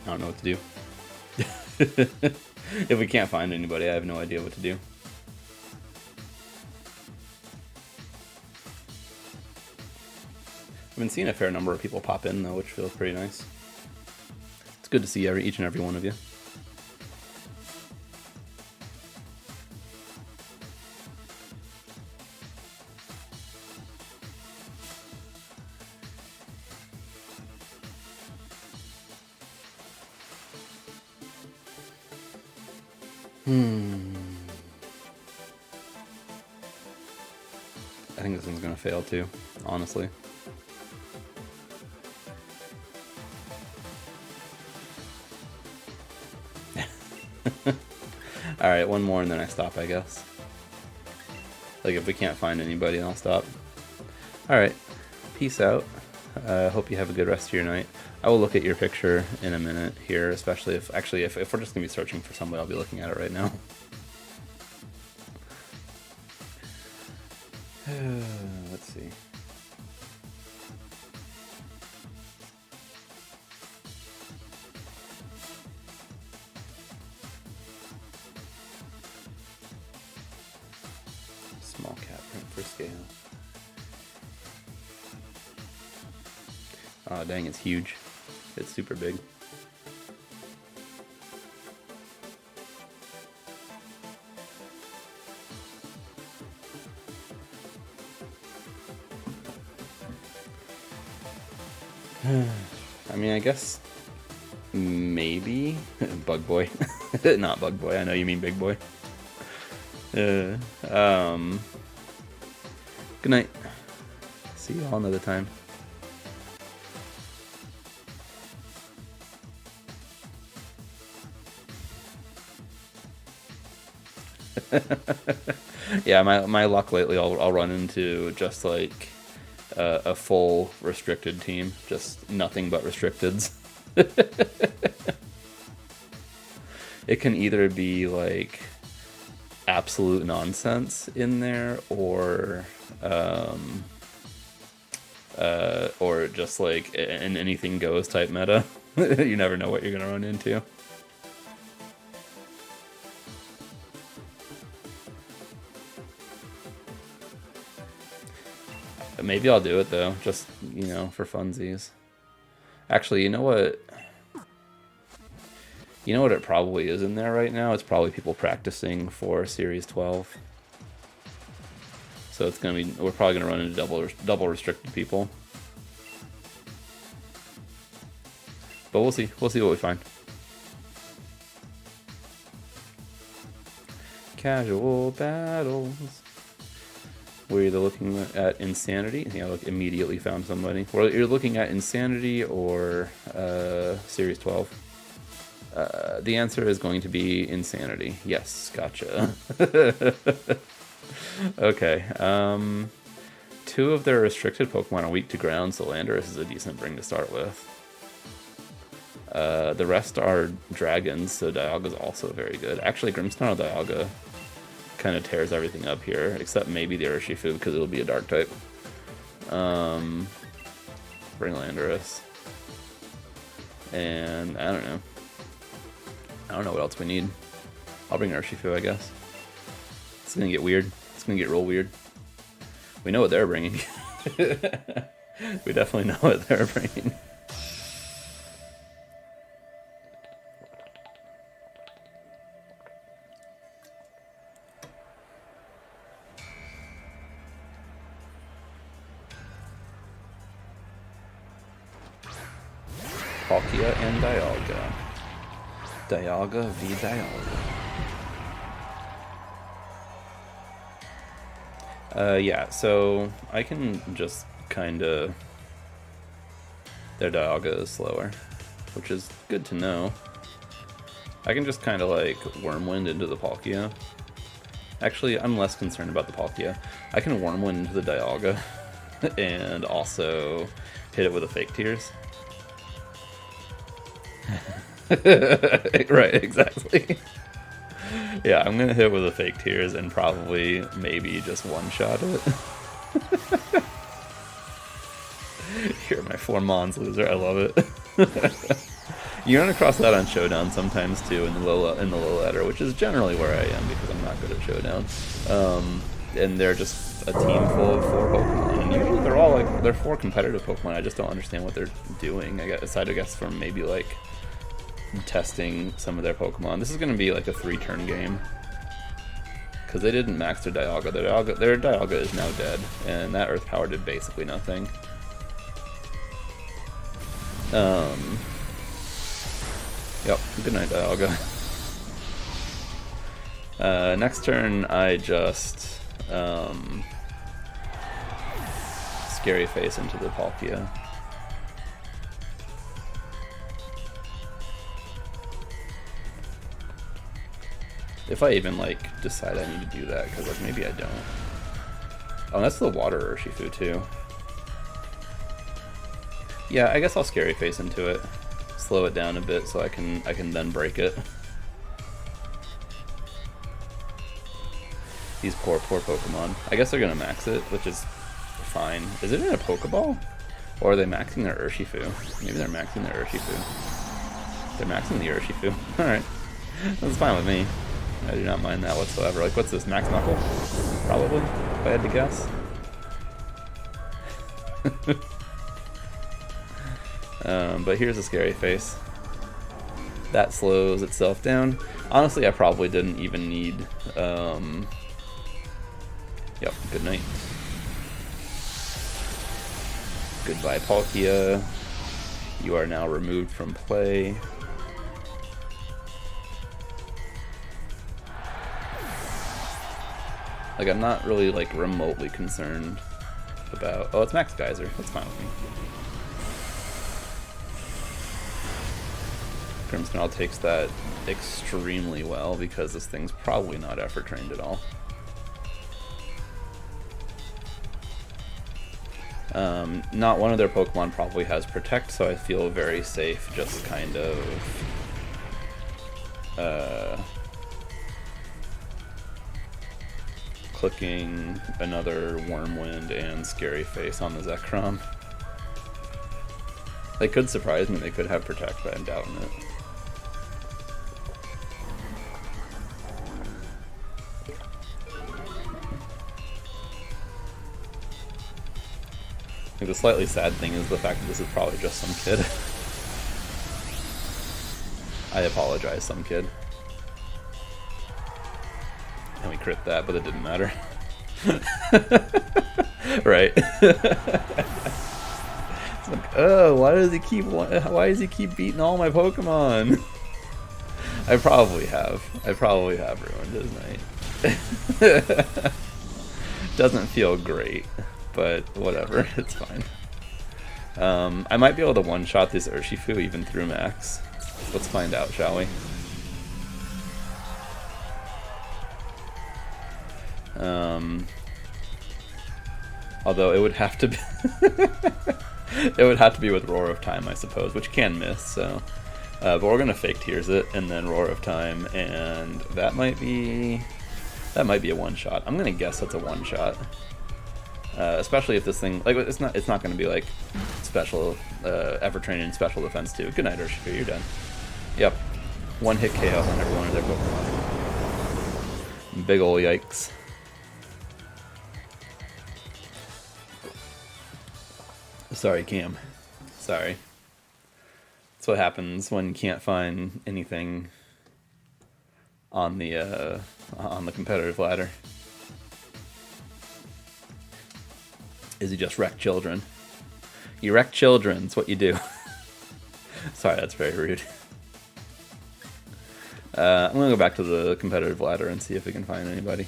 I don't know what to do. If we can't find anybody, I have no idea what to do. I've been seeing a fair number of people pop in, though, which feels pretty nice. It's good to see each and every one of you. I think this one's gonna fail too, honestly. Alright, one more and then I stop, I guess. Like, if we can't find anybody, then I'll stop. Alright, peace out. Hope you have a good rest of your night. I will look at your picture in a minute here, especially if we're just gonna be searching for somebody, I'll be looking at it right now. Let's see. Small cat print for scale. Oh dang, it's huge. It's super big. I mean, I guess maybe Bug Boy. Not Bug Boy, I know you mean Big Boy. Good night. See you all another time. Yeah, my luck lately, I'll run into just like a full restricted team, just nothing but restricteds. It can either be like absolute nonsense in there, or just like an anything goes type meta. You never know what you're gonna run into. Maybe I'll do it though, just, you know, for funsies. Actually, you know what? You know what it probably is in there right now? It's probably people practicing for Series 12. So it's gonna be, we're probably gonna run into double restricted people. But we'll see. We'll see what we find. Casual battles. We're either looking at Insanity. Yeah, look, immediately found somebody. Well, you're looking at Insanity or Series 12. The answer is going to be Insanity. Yes, gotcha. Okay. 2 of their restricted Pokemon are weak to ground, so Landorus is a decent bring to start with. The rest are dragons, so Dialga is also very good. Actually, Grimmsnarl Dialga kind of tears everything up here, except maybe the Urshifu, because it'll be a dark type. Bring Landorus. And I don't know. I don't know what else we need. I'll bring Urshifu, I guess. It's gonna get weird. It's gonna get real weird. We know what they're bringing. We definitely know what they're bringing. Palkia and Dialga. Dialga v Dialga. Yeah, so I can just kinda... Their Dialga is slower, which is good to know. I can just kinda like Wormwind into the Palkia. Actually, I'm less concerned about the Palkia. I can Wormwind into the Dialga and also hit it with a Fake Tears. Right, exactly. Yeah, I'm gonna hit it with a Fake Tears and probably maybe just one-shot it. Here, my 4 Mons loser, I love it. You run across that on Showdown sometimes too, in the low ladder, which is generally where I am because I'm not good at Showdown. And they're just a team full of 4 Pokemon, and usually they're all like, they're 4 competitive Pokemon. I just don't understand what they're doing. Aside, I guess, from maybe like testing some of their Pokemon. This is going to be like a 3-turn game because they didn't max their Dialga. Their Dialga is now dead, and that Earth Power did basically nothing. Yep. Good night, Dialga. Next turn, I just Scary Face into the Palkia. If I even, like, decide I need to do that, because, like, maybe I don't. Oh, that's the Water Urshifu, too. Yeah, I guess I'll Scary Face into it. Slow it down a bit so I can then break it. These poor Pokemon. I guess they're gonna max it, which is fine. Is it in a Pokeball? Or are they maxing their Urshifu? Maybe they're maxing their Urshifu. They're maxing the Urshifu. Alright. That's fine with me. I do not mind that whatsoever. Like, what's this? Max Knuckle? Probably, if I had to guess. But here's a Scary Face. That slows itself down. Honestly, I probably didn't even need... Yep, good night. Goodbye, Palkia. You are now removed from play. Like, I'm not really, like, remotely concerned about... Oh, it's Max Geyser. That's fine with me. Grimmsnarl takes that extremely well because this thing's probably not effort trained at all. Not one of their Pokemon probably has Protect, so I feel very safe just kind of... clicking another Wormwind and Scary Face on the Zekrom. They could surprise me, they could have Protect, but I'm doubting it. I think the slightly sad thing is the fact that this is probably just some kid. I apologize, some kid. And we crit that, but it didn't matter. Right. It's like, oh, why does he keep beating all my Pokemon? I probably have ruined his night. Doesn't feel great, but whatever, it's fine. I might be able to one-shot this Urshifu even through max. Let's find out, shall we? Although it would have to be it would have to be with Roar of Time, I suppose, which can miss, so but we're gonna fake Tears it and then Roar of Time, and that might be a one-shot. I'm gonna guess that's a one-shot. Especially if this thing, like, it's not gonna be like special ever training in special defense too. Good night, Urshifu, you're done. Yep. One hit KO on every one of their Pokemon. Big ol' yikes. Sorry, Cam. Sorry. That's what happens when you can't find anything on the competitive ladder. Is you just wreck children. You wreck children, it's what you do. Sorry, that's very rude. I'm gonna go back to the competitive ladder and see if we can find anybody.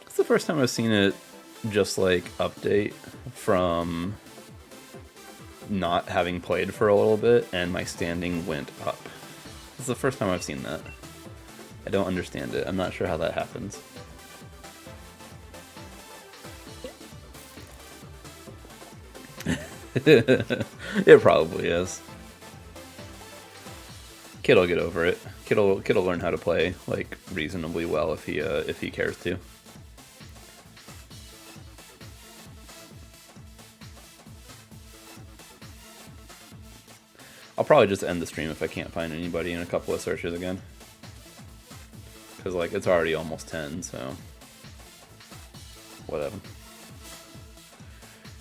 It's the first time I've seen it just like update from not having played for a little bit and my standing went up. It's the first time I've seen that. I don't understand it. I'm not sure how that happens. It probably is. Kid'll get over it. Kid'll learn how to play like reasonably well if he cares to. I'll probably just end the stream if I can't find anybody in a couple of searches again. Because, like, it's already almost 10, so... Whatever.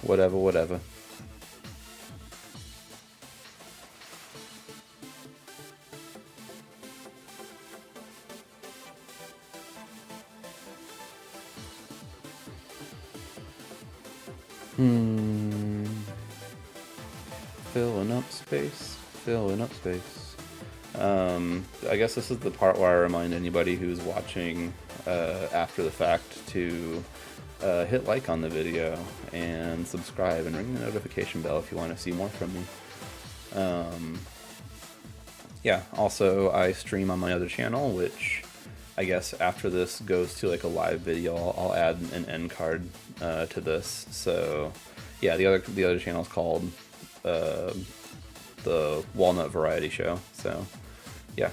Whatever. Filling up space. I guess this is the part where I remind anybody who's watching after the fact to hit like on the video and subscribe and ring the notification bell if you want to see more from me. Yeah, also I stream on my other channel, which I guess after this goes to like a live video, I'll add an end card to this. So yeah, the other channel is called the Walnut Variety Show, so yeah.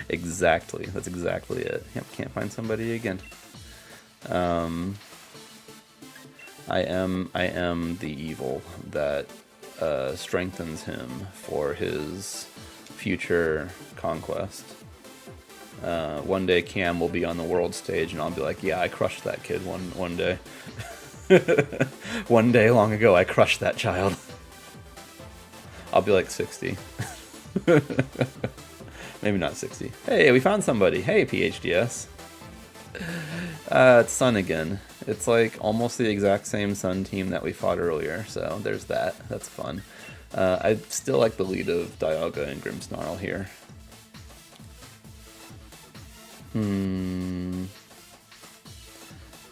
Exactly, that's exactly it. Yep, can't find somebody again. I am the evil that strengthens him for his future conquest. One day Cam will be on the world stage and I'll be like, yeah, I crushed that kid one day. One day long ago, I crushed that child. I'll be like 60. Maybe not 60. Hey, we found somebody. Hey, PHDS. It's Sun again. It's like almost the exact same Sun team that we fought earlier, so there's that. That's fun. I still like the lead of Dialga and Grimmsnarl here.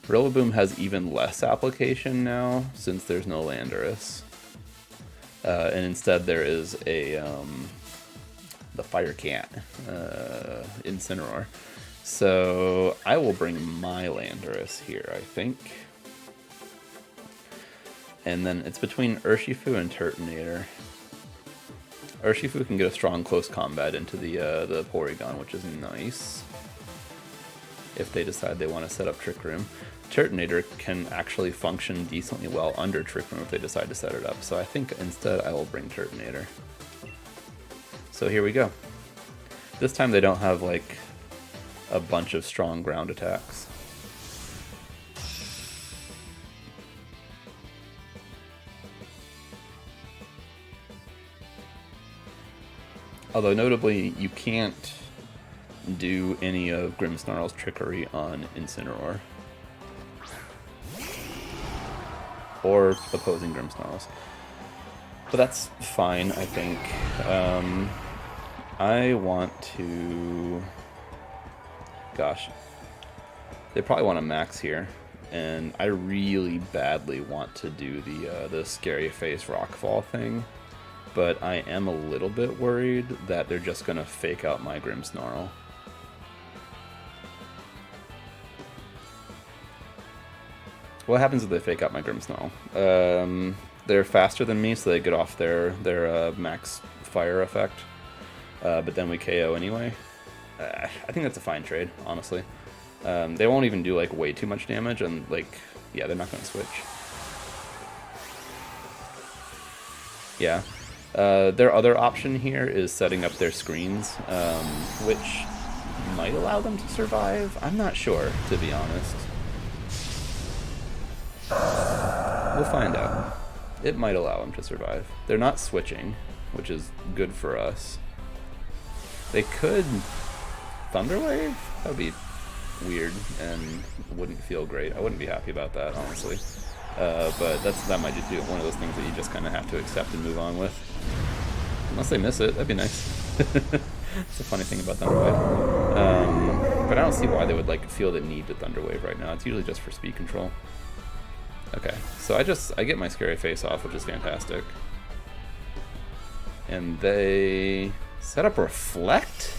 Rillaboom has even less application now, since there's no Landorus. And instead there is a, the Fire Cat, Incineroar. So I will bring my Landorus here, I think. And then it's between Urshifu and Turtonator. Urshifu can get a strong close combat into the Porygon, which is nice. If they decide they want to set up Trick Room. Turtonator can actually function decently well under Trick Room if they decide to set it up. So I think instead I will bring Turtonator. So here we go. This time they don't have like a bunch of strong ground attacks. Although notably, you can't do any of Grimmsnarl's trickery on Incineroar. Or opposing Grimmsnarls. But that's fine, I think. I want to... Gosh. They probably want to max here. And I really badly want to do the Scary Face Rockfall thing. But I am a little bit worried that they're just going to fake out my Grimmsnarl. What happens if they fake out my Grimmsnarl? They're faster than me, so they get off their max fire effect. But then we KO anyway. I think that's a fine trade, honestly. They won't even do like way too much damage, and like, yeah, they're not going to switch. Yeah. Their other option here is setting up their screens, which might allow them to survive. I'm not sure, to be honest. We'll find out. It might allow them to survive. They're not switching, which is good for us. They could Thunder Wave? That would be weird and wouldn't feel great. I wouldn't be happy about that, honestly. But that might just be one of those things that you just kind of have to accept and move on with. Unless they miss it, that'd be nice. It's a funny thing about Thunder Wave. But I don't see why they would like feel the need to Thunder Wave right now. It's usually just for speed control. Okay, so I get my Scary Face off, which is fantastic. And they set up Reflect?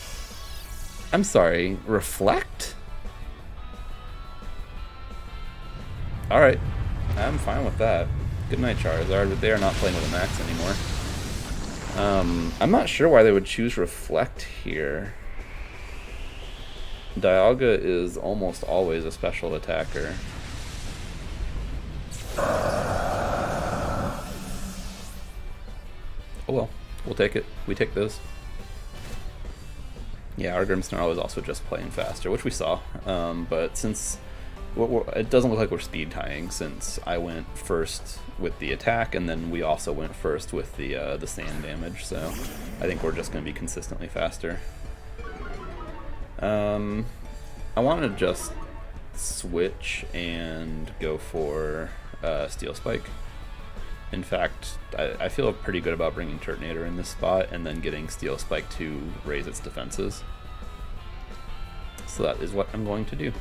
I'm sorry, Reflect? Alright, I'm fine with that. Good night, Charizard. They are not playing with a max anymore. I'm not sure why they would choose Reflect here. Dialga is almost always a special attacker. Oh well, we'll take it. We take those. Yeah, our Grimmsnarl is also just playing faster, which we saw. But since it doesn't look like we're speed tying, since I went first with the attack, and then we also went first with the sand damage. So I think we're just going to be consistently faster. I want to just switch and go for Steel Spike. In fact, I feel pretty good about bringing Turtonator in this spot and then getting Steel Spike to raise its defenses. So that is what I'm going to do.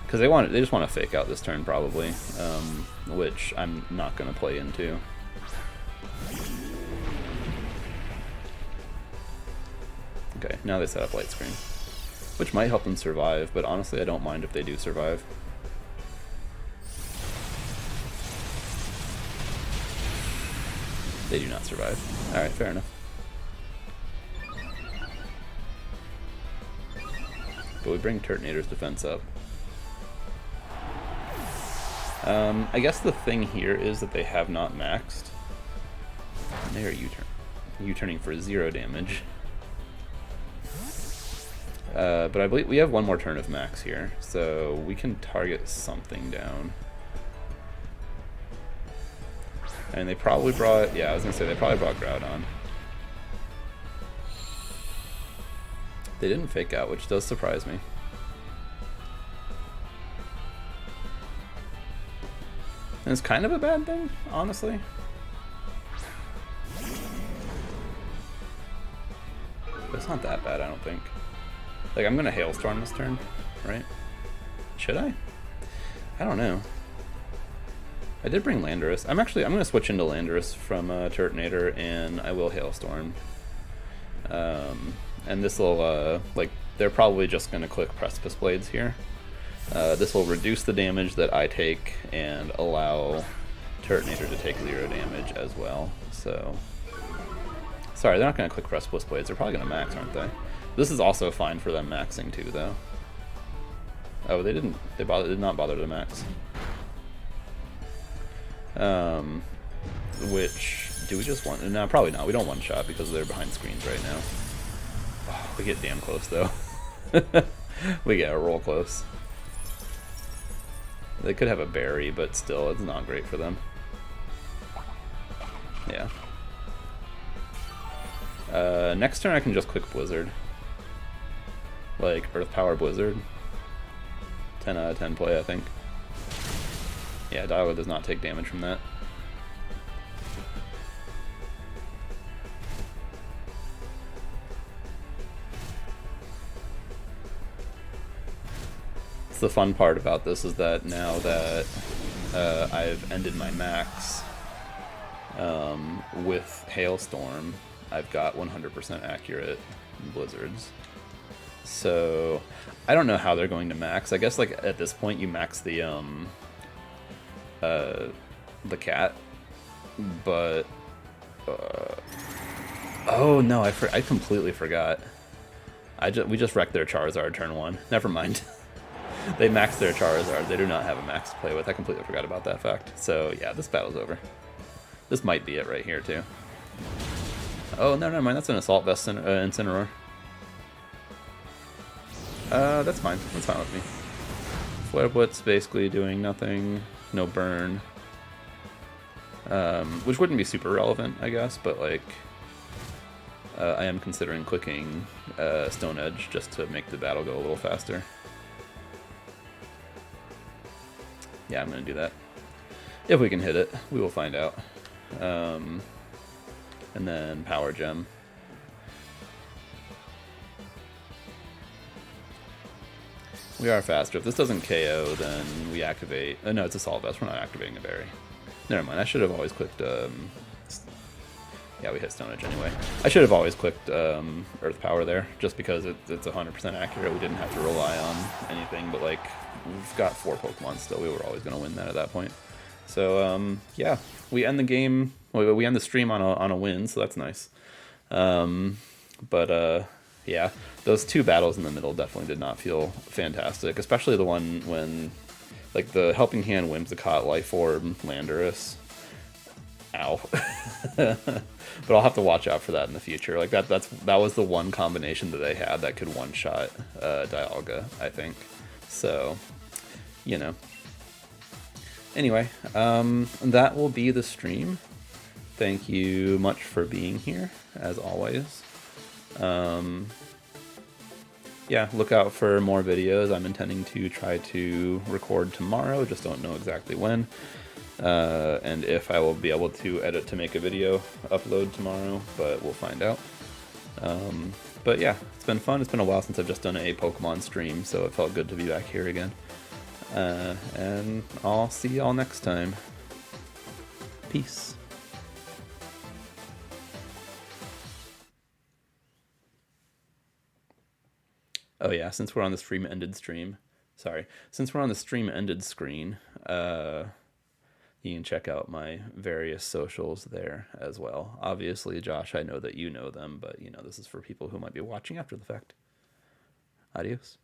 Because they just want to fake out this turn probably, which I'm not going to play into. Okay, now they set up Light Screen, which might help them survive, but honestly I don't mind if they do survive. They do not survive. Alright, fair enough. But we bring Turtonator's defense up. I guess the thing here is that they have not maxed. And they are U-turning for 0 damage. But I believe we have one more turn of max here, so we can target something down. And they probably brought, yeah, I was gonna say they probably brought Groudon. They didn't fake out, which does surprise me. And it's kind of a bad thing, honestly. But it's not that bad, I don't think. Like, I'm gonna Hailstorm this turn, right? Should I? I don't know. I did bring Landorus. I'm gonna switch into Landorus from Turtonator, and I will Hailstorm. And this will, like, they're probably just gonna click Precipice Blades here. This will reduce the damage that I take and allow Turtonator to take 0 damage as well. So, sorry, they're not gonna click Precipice Blades. They're probably gonna max, aren't they? This is also fine for them maxing too, though. Oh, they didn't. They did not bother to max. which, do we just want, no, probably not. We don't one shot because they're behind screens right now. Oh, we get damn close though. We get real close. They could have a berry, but still, it's not great for them. Yeah. Next turn I can just click Blizzard. Like, Earth Power Blizzard. 10 out of 10 play, I think. Yeah, Dialga does not take damage from that. The fun part about this is that now that I've ended my max with Hailstorm, I've got 100% accurate blizzards. So I don't know how they're going to max. I guess like at this point you max the cat, but oh no, I completely forgot. We just wrecked their Charizard turn 1. Never mind. They maxed their Charizard. They do not have a max to play with. I completely forgot about that fact. So yeah, this battle's over. This might be it right here too. Oh, no, never mind. That's an Assault Vest Incineroar. That's fine. That's fine with me. Flare Blitz basically doing nothing. No burn. Which wouldn't be super relevant, I guess, but like... I am considering clicking Stone Edge just to make the battle go a little faster. Yeah, I'm going to do that. If we can hit it, we will find out. And then Power Gem. We are faster. If this doesn't KO, then we activate... no, it's Assault Vest. We're not activating a berry. Never mind. I should have always clicked... yeah, we hit Stone Edge anyway. I should have always clicked Earth Power there, just because it's 100% accurate. We didn't have to rely on anything, but like... We've got 4 Pokemon still. We were always going to win that at that point. So, yeah. We end the game... Well, we end the stream on a win, so that's nice. Yeah. Those 2 battles in the middle definitely did not feel fantastic. Especially the one when... Like, the Helping Hand Whimsicott, Life Orb, Landorus. Ow. But I'll have to watch out for that in the future. Like, that was the one combination that they had that could one-shot Dialga, I think. So... You know. Anyway, that will be the stream. Thank you much for being here, as always. Yeah, look out for more videos. I'm intending to try to record tomorrow, just don't know exactly when. And if I will be able to edit to make a video upload tomorrow, but we'll find out. But yeah, it's been fun. It's been a while since I've just done a Pokemon stream, so it felt good to be back here again. And I'll see y'all next time. Peace. Oh yeah, since we're on the stream ended screen, you can check out my various socials there as well. Obviously, Josh, I know that you know them, but you know, this is for people who might be watching after the fact. Adios.